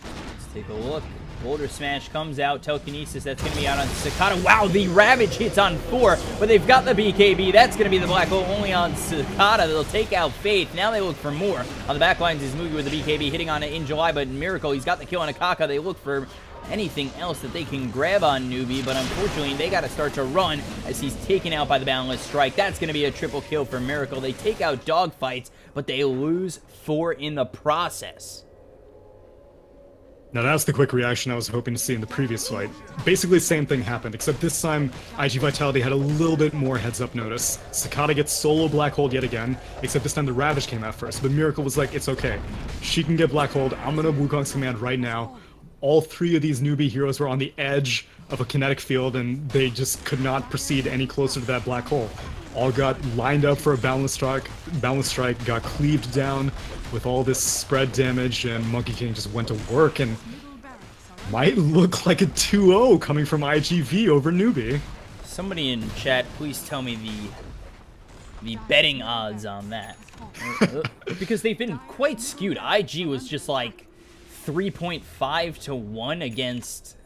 Let's take a look. Boulder Smash comes out. Telekinesis, that's going to be out on Cicada. Wow, the Ravage hits on 4, but they've got the BKB. That's going to be the Black Hole only on Cicada. They'll take out Faith. Now they look for more. On the back lines is Mugi with the BKB hitting on it in July, but Miracle, he's got the kill on Akaka. They look for anything else that they can grab on Newbee, but unfortunately they got to start to run as he's taken out by the Boundless Strike. That's going to be a triple kill for Miracle. They take out Dogfights, but they lose 4 in the process. Now that's the quick reaction I was hoping to see in the previous fight. Basically the same thing happened, except this time iG.Vitality had a little bit more heads-up notice. Cicada gets solo Black Holed yet again, except this time the Ravage came out first, but Miracle was like, it's okay. She can get Black Holed, I'm gonna Wukong's command right now. All 3 of these Newbee heroes were on the edge of a kinetic field, and they just could not proceed any closer to that Black Hole. All got lined up for a Boundless Strike, got cleaved down with all this spread damage, and Monkey King just went to work, and might look like a 2-0 coming from iG.V over Newbee. Somebody in chat, please tell me the betting odds on that. Because they've been quite skewed. IG was just like 3.5 to 1 against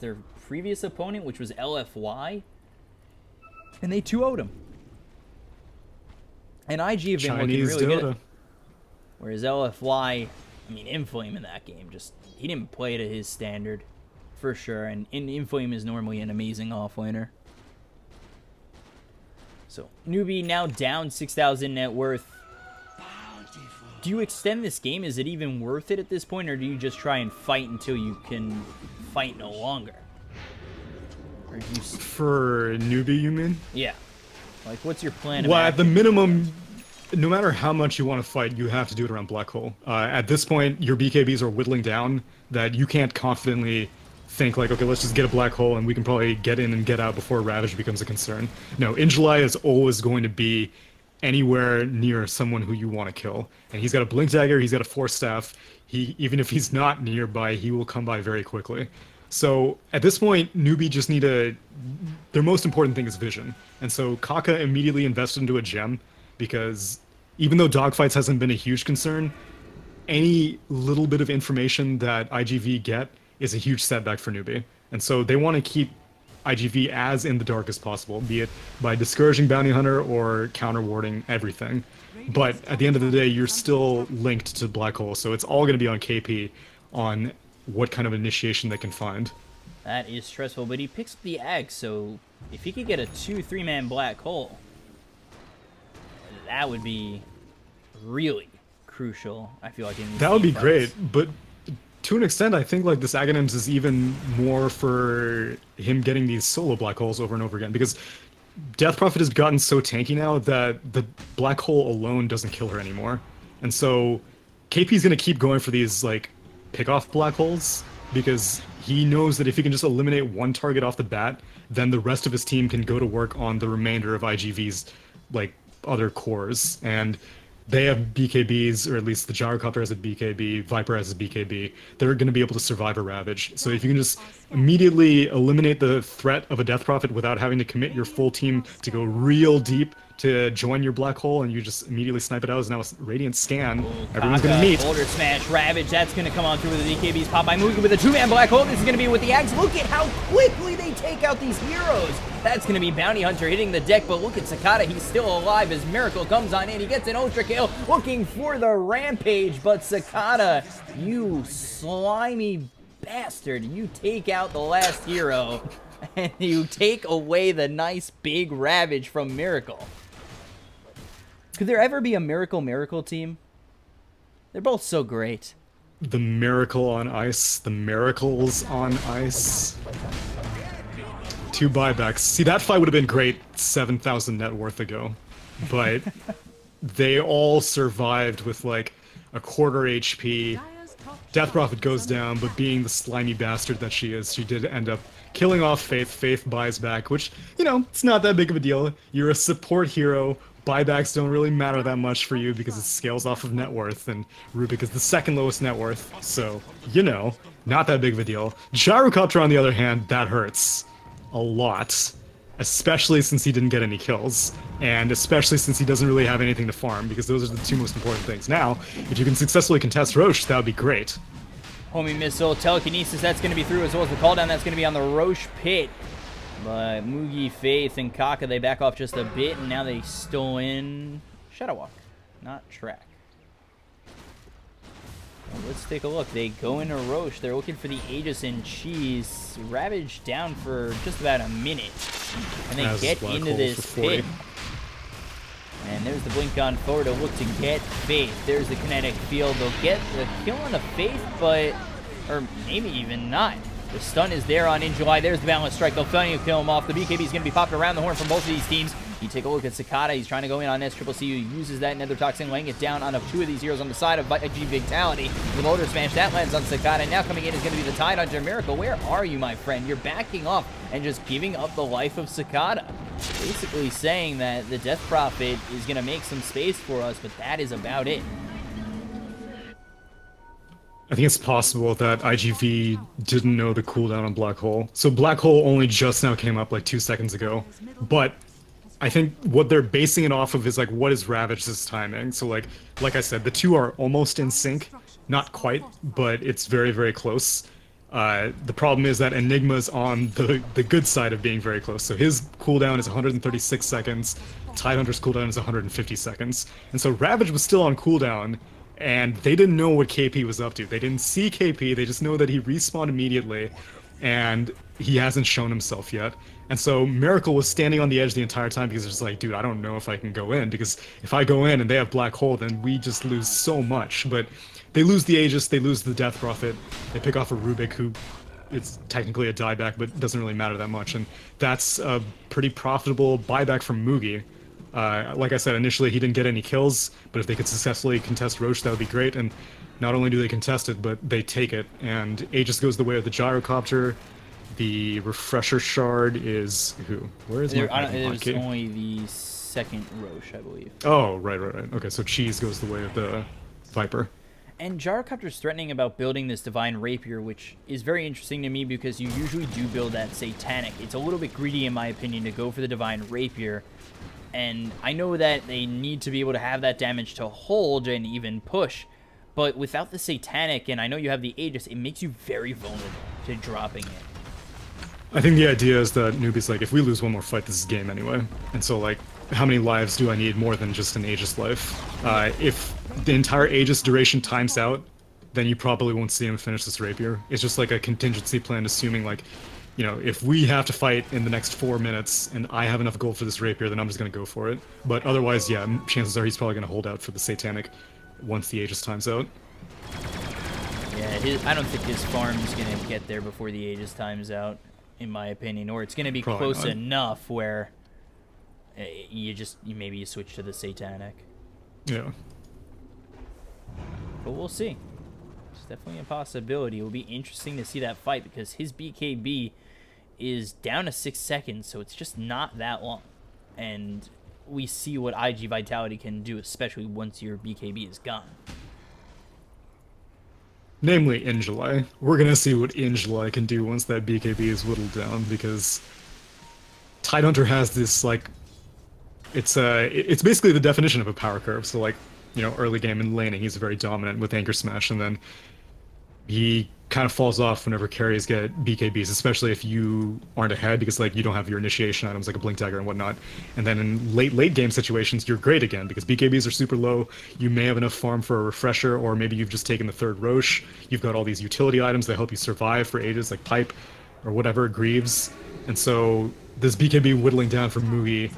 their previous opponent, which was LFY. And they 2-0'd him. And IG have been looking really good. Whereas LFY, I mean, Inflame in that game, he didn't play to his standard, for sure. And Inflame is normally an amazing offlaner. So, Newbee now down 6,000 net worth. Do you extend this game? Is it even worth it at this point? Or do you just try and fight until you can fight no longer? Or do you... For Newbee, you mean? Yeah. Like, what's your plan? Well, at the minimum, no matter how much you want to fight, you have to do it around Black Hole. At this point, your BKBs are whittling down that you can't confidently think like, okay, let's just get a Black Hole and we can probably get in and get out before Ravage becomes a concern. No, in July is always going to be anywhere near someone who you want to kill. And he's got a Blink Dagger, he's got a Force Staff. Even if he's not nearby, he will come by very quickly. So at this point, Newbee just need their most important thing is vision. And so Kaka immediately invested into a gem because even though dogfights hasn't been a huge concern, any little bit of information that iG.V get is a huge setback for Newbee. And so they want to keep iG.V as in the dark as possible, be it by discouraging Bounty Hunter or counter-warding everything. But at the end of the day, you're still linked to Black Hole, so it's all going to be on KP on what kind of initiation they can find. That is stressful, but he picks up the Axe, so if he could get a 2-3-man Black Hole, that would be really crucial, I feel like. In that would be great, but to an extent, I think like this Aghanims is even more for him getting these solo Black Holes over and over again, because Death Prophet has gotten so tanky now that the Black Hole alone doesn't kill her anymore. And so KP's going to keep going for these like pick-off Black Holes, because he knows that if he can just eliminate one target off the bat, then the rest of his team can go to work on the remainder of iG.V's like other cores. And they have BKBs, or at least the Gyrocopter has a BKB, Viper has a BKB. They're going to be able to survive a Ravage. So if you can just immediately eliminate the threat of a Death Prophet without having to commit your full team to go real deep to join your Black Hole, and you just immediately snipe it out as now a Radiant Scan, everyone's going to meet. Boulder Smash, Ravage, that's going to come on through with the DKBs. Pop by Mugi with a 2-man Black Hole. This is going to be with the Axe. Look at how quickly they take out these heroes. That's going to be Bounty Hunter hitting the deck, but look at Cicada. He's still alive as Miracle comes on in. He gets an Ultra Kill, looking for the Rampage, but Cicada, you slimy bastard, you take out the last hero, and you take away the nice big Ravage from Miracle. Could there ever be a Miracle team? They're both so great. The Miracle on Ice, the Miracles on Ice. 2 buybacks. See, that fight would have been great 7,000 net worth ago, but they all survived with like a quarter HP. Death Prophet goes down, but being the slimy bastard that she is, she did end up killing off Faith. Faith buys back, which, you know, it's not that big of a deal. You're a support hero buybacks don't really matter that much for you because it scales off of net worth, and Rubik is the second lowest net worth, so, you know, not that big of a deal. Gyrocopter, on the other hand, that hurts a lot, especially since he didn't get any kills, and especially since he doesn't really have anything to farm, because those are the two most important things. Now, if you can successfully contest Roche, that would be great. Homing missile, telekinesis, that's going to be through, as well as the call down, that's going to be on the Roche pit. But Mugi, Faith, and Kaka, they back off just a bit, and now they still in Shadow Walk, not Track. Well, let's take a look. They go into Roche. They're looking for the Aegis and Cheese. Ravage down for just about a minute. And they get into this pit. And there's the blink on forward to look to get Faith. There's the kinetic field. They'll get the kill on the Faith, but... or maybe even not. The stun is there on In July. There's the balance strike. They'll finally kill him off. The BKB is going to be popped around the horn from both of these teams. You take a look at Cicada. He's trying to go in on SCCC, who uses that Nether Toxin, laying it down on two of these heroes on the side of iG.Vitality. The Motor Smash, that lands on Cicada. Now coming in is going to be the Tide Hunter. Miracle, where are you, my friend? You're backing off and just giving up the life of Cicada. Basically saying that the Death Prophet is going to make some space for us, but that is about it. I think it's possible that iG.V didn't know the cooldown on Black Hole. So Black Hole only just now came up like 2 seconds ago. But I think what they're basing it off of is like, what is Ravage's timing? So like I said, the two are almost in sync. Not quite, but it's very, very close. The problem is that Enigma's on the good side of being very close. So his cooldown is 136 seconds. Tidehunter's cooldown is 150 seconds. And so Ravage was still on cooldown, and they didn't know what KP was up to. They didn't see KP, they just know that he respawned immediately, and he hasn't shown himself yet. And so Miracle was standing on the edge the entire time because it's like, dude, I don't know if I can go in, because if I go in and they have Black Hole, then we just lose so much. But they lose the Aegis, they lose the Death Prophet, they pick off a Rubik, who it's technically a dieback, but doesn't really matter that much, and that's a pretty profitable buyback from Mugi. Like I said, initially he didn't get any kills, but if they could successfully contest Roche, that would be great, and not only do they contest it, but they take it, and Aegis goes the way of the Gyrocopter. The Refresher Shard is who? Where is it? It's only the second Roche, I believe. Oh, right. Okay, so Cheese goes the way of the Viper. And Gyrocopter's threatening about building this Divine Rapier, which is very interesting to me because you usually do build that Satanic. It's a little bit greedy, in my opinion, to go for the Divine Rapier. And I know that they need to be able to have that damage to hold and even push. But without the Satanic, and I know you have the Aegis, it makes you very vulnerable to dropping it. I think the idea is that Newbee's like, if we lose one more fight, this is game anyway. And so, like, how many lives do I need more than just an Aegis life? If the entire Aegis duration times out, then you probably won't see him finish this Rapier. It's just like a contingency plan, assuming, like, you know, if we have to fight in the next 4 minutes and I have enough gold for this Rapier, then I'm just going to go for it. But otherwise, yeah, chances are he's probably going to hold out for the Satanic once the Aegis times out. Yeah, I don't think his farm is going to get there before the Aegis times out, in my opinion. Or it's going to be probably close enough where maybe you switch to the Satanic. Yeah. But we'll see. It's definitely a possibility. It will be interesting to see that fight because his BKB is down to 6 seconds, so it's just not that long. And we see what iG.Vitality can do, especially once your BKB is gone. Namely, In July. We're gonna see what In July can do once that BKB is whittled down, because Tidehunter has this, like, it's basically the definition of a power curve. So, like, you know, early game in laning, he's very dominant with Anchor Smash, and then he kind of falls off whenever carries get BKBs, especially if you aren't ahead, because, like, you don't have your initiation items like a Blink Dagger and whatnot. And then in late game situations, you're great again, because BKBs are super low, you may have enough farm for a Refresher, or maybe you've just taken the third Roche, you've got all these utility items that help you survive for ages, like Pipe, or whatever, Greaves. And so this BKB whittling down for Mugi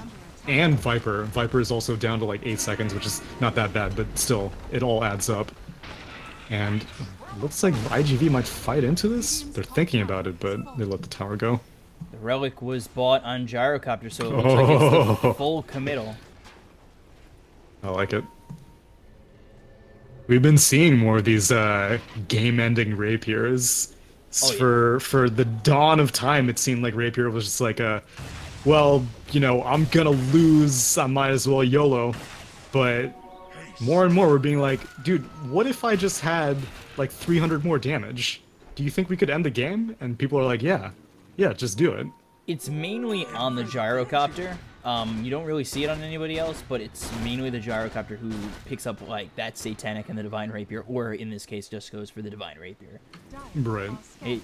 and Viper. Viper is also down to like 8 seconds, which is not that bad, but still, it all adds up. And looks like iG.V might fight into this. They're thinking about it, but they let the tower go. The Relic was bought on Gyrocopter, so it looks like it's the full committal. I like it. We've been seeing more of these game-ending Rapiers. Oh, yeah. For the dawn of time, it seemed like Rapier was just like a well, you know, I'm gonna lose, I might as well YOLO. But more and more we're being like, dude, what if I just had like 300 more damage? Do you think we could end the game? And people are like, yeah, just do it. It's mainly on the gyrocopter. You don't really see it on anybody else, but it's mainly the gyrocopter who picks up like that Satanic and the Divine Rapier, or in this case, just goes for the Divine Rapier. Right.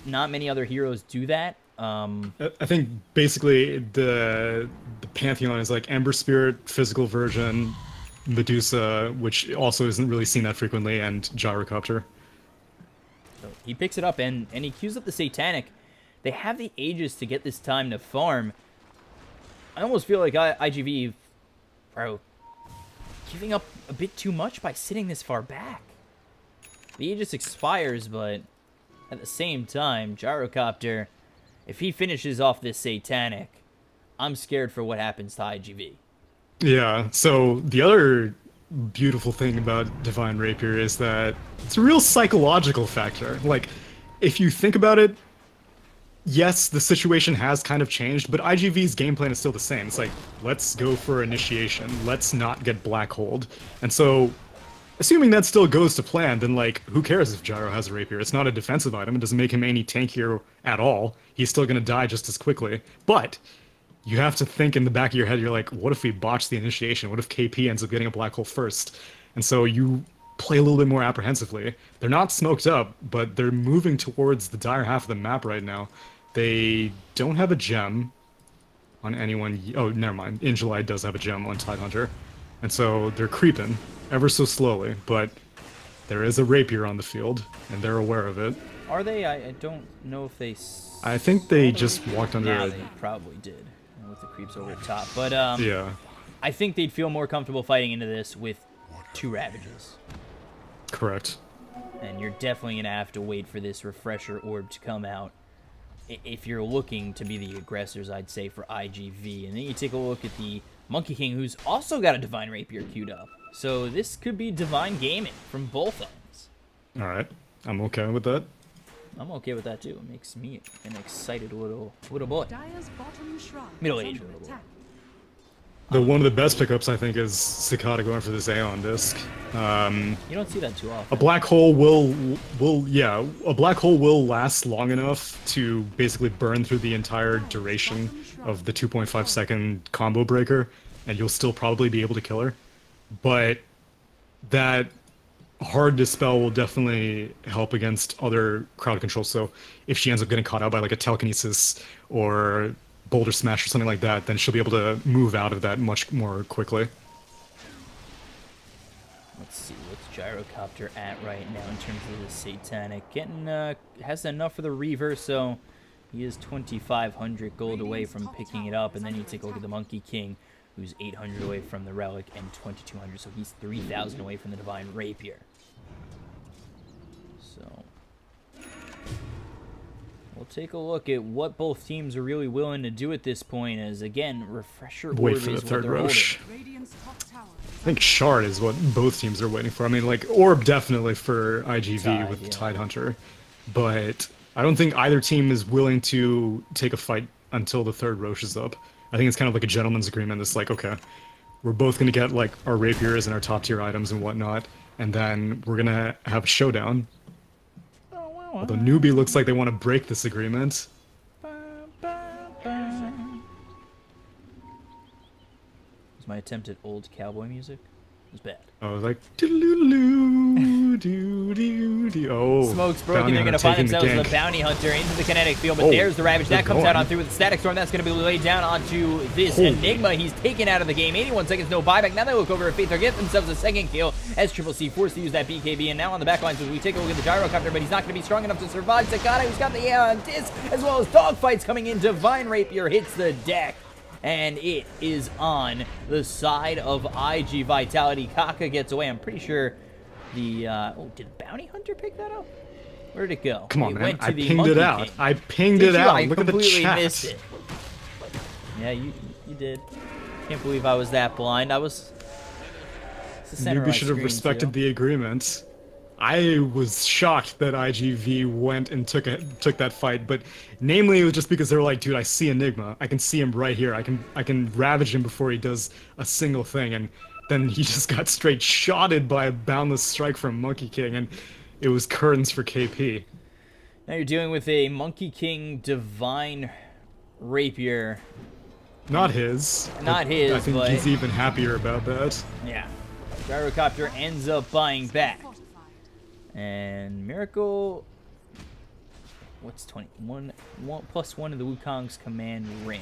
Not many other heroes do that. I think basically the Pantheon is like Ember Spirit, Physical Version, Medusa, which also isn't really seen that frequently, and Gyrocopter. So he picks it up and he queues up the Satanic. They have the Aegis to get this time to farm. I almost feel like iG.V are giving up a bit too much by sitting this far back. The Aegis expires, but at the same time, Gyrocopter, if he finishes off this Satanic, I'm scared for what happens to iG.V. Yeah, so the other beautiful thing about Divine Rapier is that it's a real psychological factor. Like, if you think about it, yes, the situation has kind of changed, but iG.V's game plan is still the same. It's like, let's go for initiation. Let's not get black holed. And so, assuming that still goes to plan, then, like, who cares if Gyro has a rapier? It's not a defensive item. It doesn't make him any tankier at all. He's still going to die just as quickly. But you have to think in the back of your head, you're like, what if we botch the initiation? What if KP ends up getting a black hole first? And so you play a little bit more apprehensively. They're not smoked up, but they're moving towards the dire half of the map right now. They don't have a gem on anyone. Oh, never mind. Ingelite does have a gem on Tidehunter. And so they're creeping ever so slowly, but there is a rapier on the field, and they're aware of it. Are they? I don't know if they... I think they just walked under yeah, it. they probably did, with the creeps over the top. But yeah. I think they'd feel more comfortable fighting into this with 2 Ravages. Correct. And you're definitely going to have to wait for this Refresher Orb to come out if you're looking to be the aggressors, I'd say, for iG.V. And then you take a look at the Monkey King, who's also got a Divine Rapier queued up. So this could be Divine Gaming from both ends. Alright, I'm okay with that. I'm okay with that too. It makes me an excited little boy. Middle-aged little boy. One of the best pickups, I think, is Cicada going for this Aeon disc. You don't see that too often. A black hole a black hole will last long enough to basically burn through the entire duration of the 2.5 second combo breaker, and you'll still probably be able to kill her. But that hard dispel will definitely help against other crowd control. So if she ends up getting caught out by like a telekinesis or boulder smash or something like that, then she'll be able to move out of that much more quickly. Let's see, what's Gyrocopter at right now in terms of the Satanic? Getting, has enough for the Reaver, so he is 2,500 gold away from picking it up. And then you take a look at the Monkey King, who's 800 away from the Relic and 2,200, so he's 3,000 away from the Divine Rapier. So we'll take a look at what both teams are really willing to do at this point, as, again, Refresher Orb Wait for the is third what they're rush. holding. I think Shard is what both teams are waiting for. I mean, like, Orb definitely for iG.V with the Tidehunter, but I don't think either team is willing to take a fight until the third Roche is up. I think it's kind of like a gentleman's agreement. It's like, okay, we're both going to get, like, our rapiers and our top-tier items and whatnot, and then we're going to have a showdown. Although Newbee looks like they want to break this agreement. Was my attempt at old cowboy music? It was bad. I was like, doo-doo-doo, doo-doo-doo. Oh, Smoke's broken. They're going to find themselves with a Bounty Hunter into the kinetic field, but there's the Ravage. That comes out on through with the Static Storm. That's going to be laid down onto this Enigma. He's taken out of the game. 81 seconds, no buyback. Now they look over at Faith. They're getting themselves a second kill as Triple C forced to use that BKB. And now on the back lines, as we take a look at the Gyrocopter, but he's not going to be strong enough to survive. Cicada, who's got the disc, as well as dogfights coming in. Divine Rapier hits the deck, and it is on the side of iG.Vitality. Kaka gets away. I'm pretty sure the... oh, did the Bounty Hunter pick that up? Where'd it go? Come on, it man. went to I the pinged it out. King. I pinged it out. Look at the chat. Missed it. Yeah, you did. Can't believe I was that blind. I was... Newbee should have respected the agreement. I was shocked that IGV went and took that fight, but namely it was just because they were like, dude, I see Enigma. I can see him right here. I can ravage him before he does a single thing, and then he just got straight shotted by a boundless strike from Monkey King, and it was curtains for KP. Now you're dealing with a Monkey King Divine Rapier. Not his. Not his, I think but he's even happier about that. yeah. Gyrocopter ends up buying back. And Miracle, what's 21? +1 of the Wukong's command ring.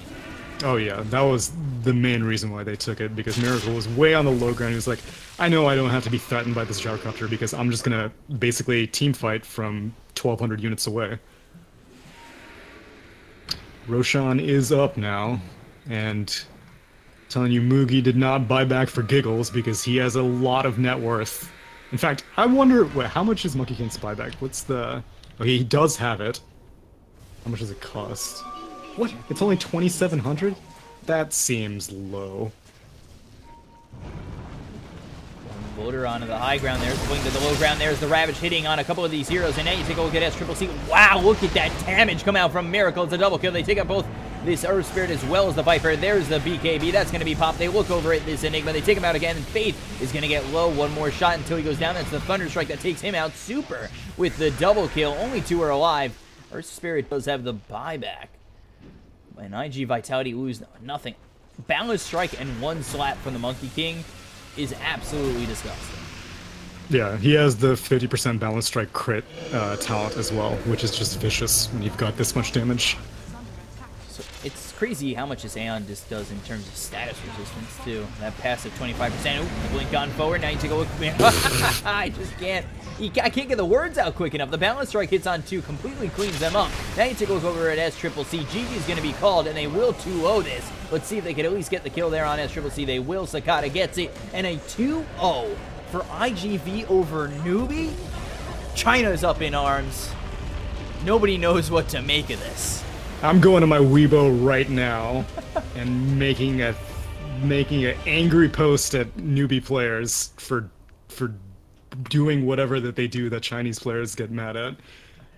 Oh yeah, that was the main reason why they took it, because Miracle was way on the low ground. He was like, I know I don't have to be threatened by this gyrocopter because I'm just gonna basically team fight from 1,200 units away. Roshan is up now, and telling you Mugi did not buy back for giggles because he has a lot of net worth. In fact, I wonder, wait, how much is Monkey King's buyback? What's the... Oh, he does have it. How much does it cost? What? It's only 2,700? That seems low. Voter onto the high ground there, swing to the low ground. There's the Ravage hitting on a couple of these heroes, and now you take a look at SCCC. Wow, look at that damage come out from Miracle. It's a double kill. They take out both this Earth Spirit as well as the Viper. There's the BKB. That's going to be popped. They look over at this Enigma. They take him out again, and Faith is going to get low. One more shot until he goes down. That's the Thunder Strike that takes him out. Super with the double kill. Only 2 are alive. Earth Spirit does have the buyback. And iG.Vitality lose nothing. Balance Strike and 1 slap from the Monkey King is absolutely disgusting. Yeah, he has the 50% balance strike crit talent as well, which is just vicious when you've got this much damage. So it's crazy how much this Aeon disc does in terms of status resistance, too. That passive 25%. Ooh, blink on forward. Now you take a look. I just can't. I can't get the words out quick enough. The balance strike hits on 2, completely cleans them up. Now you take a look over at SCCC. GG is going to be called, and they will 2-0 this. Let's see if they can at least get the kill there on SCCC. They will. Sakata gets it, and a 2-0 for IGV over Newbee. China's up in arms. Nobody knows what to make of this. I'm going to my Weibo right now and making an angry post at Newbee players for doing whatever that they do that Chinese players get mad at.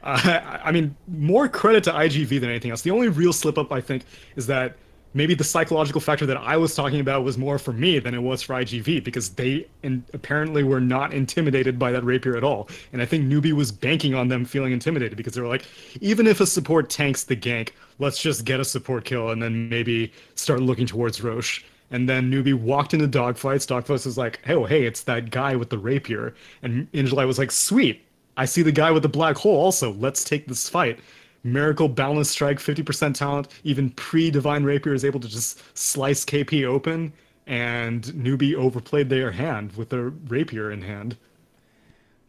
I mean, more credit to IGV than anything else. The only real slip-up, I think, is that maybe the psychological factor that I was talking about was more for me than it was for IGV, because they apparently were not intimidated by that rapier at all. And I think Newbee was banking on them feeling intimidated, because they were like, even if a support tanks the gank, let's just get a support kill and then maybe start looking towards Roche. And then Newbee walked into dogfights. Dogfights was like, hey, oh, hey, it's that guy with the rapier. And Injuly was like, sweet, I see the guy with the black hole also. Let's take this fight. Miracle, Balance Strike, 50% talent. Even pre-Divine Rapier is able to just slice KP open. And Newbee overplayed their hand with the rapier in hand.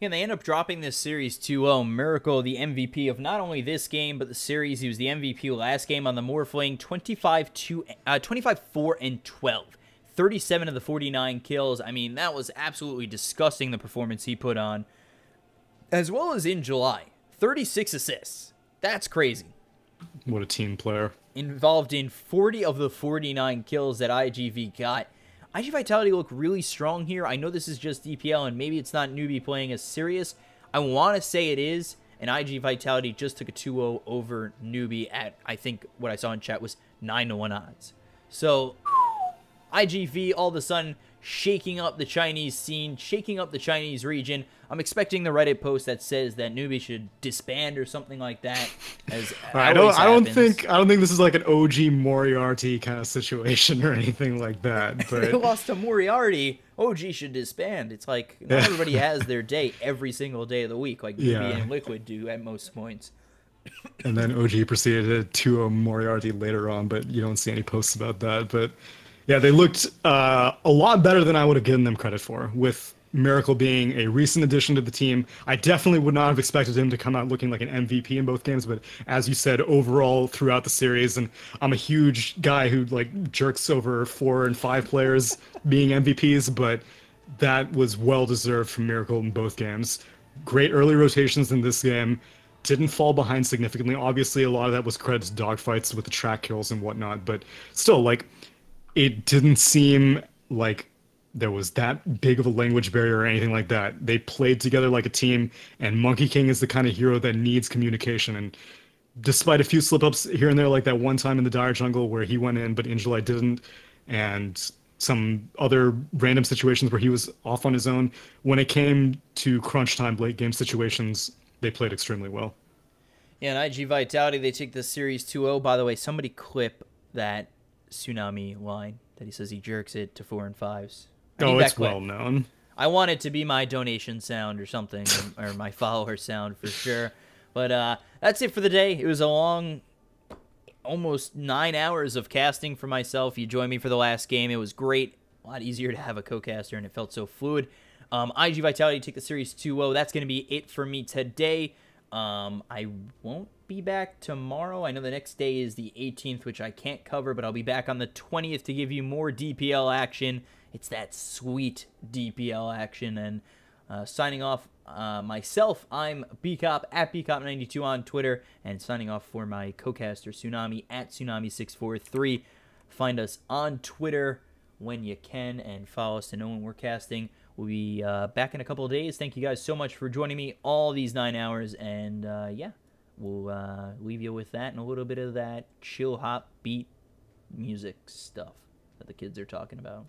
And they end up dropping this series 2-0. Miracle, the MVP of not only this game, but the series. He was the MVP last game on the Morphling, 25-4-12. 37 of the 49 kills. I mean, that was absolutely disgusting, the performance he put on. As well as in July, 36 assists. That's crazy. What a team player. Involved in 40 of the 49 kills that IGV got. iG.Vitality look really strong here. I know this is just DPL, and maybe it's not Newbee playing as serious. I want to say it is, and iG.Vitality just took a 2-0 over Newbee at, I think what I saw in chat was 9-1 odds. So, IGV all of a sudden shaking up the Chinese scene, shaking up the Chinese region. I'm expecting the Reddit post that says that Newbee should disband or something like that. As I don't think this is like an OG Moriarty kind of situation or anything like that. But they lost to Moriarty. OG should disband. It's like not everybody has their day every single day of the week, like Newbee and Liquid do at most points. And then OG proceeded to 2-0 Moriarty later on, but you don't see any posts about that. But yeah, they looked a lot better than I would have given them credit for, with Miracle being a recent addition to the team. I definitely would not have expected him to come out looking like an MVP in both games, but as you said, overall throughout the series, and I'm a huge guy who like jerks over 4 and 5 players being MVPs, but that was well deserved from Miracle in both games. Great early rotations in this game. Didn't fall behind significantly. Obviously, a lot of that was credit to dogfights with the track kills and whatnot, but still, like, it didn't seem like there was that big of a language barrier or anything like that. They played together like a team, and Monkey King is the kind of hero that needs communication. And despite a few slip-ups here and there, like that one time in the Dire Jungle where he went in but Angelite didn't, and some other random situations where he was off on his own, when it came to crunch time late game situations, they played extremely well. Yeah, and iG.Vitality, they take the series 2-0. By the way, somebody clip that Tsunami line that he says he jerks it to 4 and 5s. Oh, it's well known. I want it to be my donation sound or something, or my follower sound for sure. But that's it for the day. It was a long, almost 9 hours of casting for myself. You joined me for the last game. It was great. A lot easier to have a co-caster, and it felt so fluid. iG.Vitality take the series 2-0. That's going to be it for me today. I won't be back tomorrow. I know the next day is the 18th, which I can't cover, but I'll be back on the 20th to give you more DPL action. It's that sweet DPL action. And signing off myself, I'm BCop at BCop92 on Twitter, and signing off for my co-caster Tsunami at Tsunami643. Find us on Twitter when you can, and follow us to know when we're casting. We'll be back in a couple of days. Thank you guys so much for joining me all these 9 hours. And, yeah, we'll leave you with that and a little bit of that chill hop beat music stuff that the kids are talking about.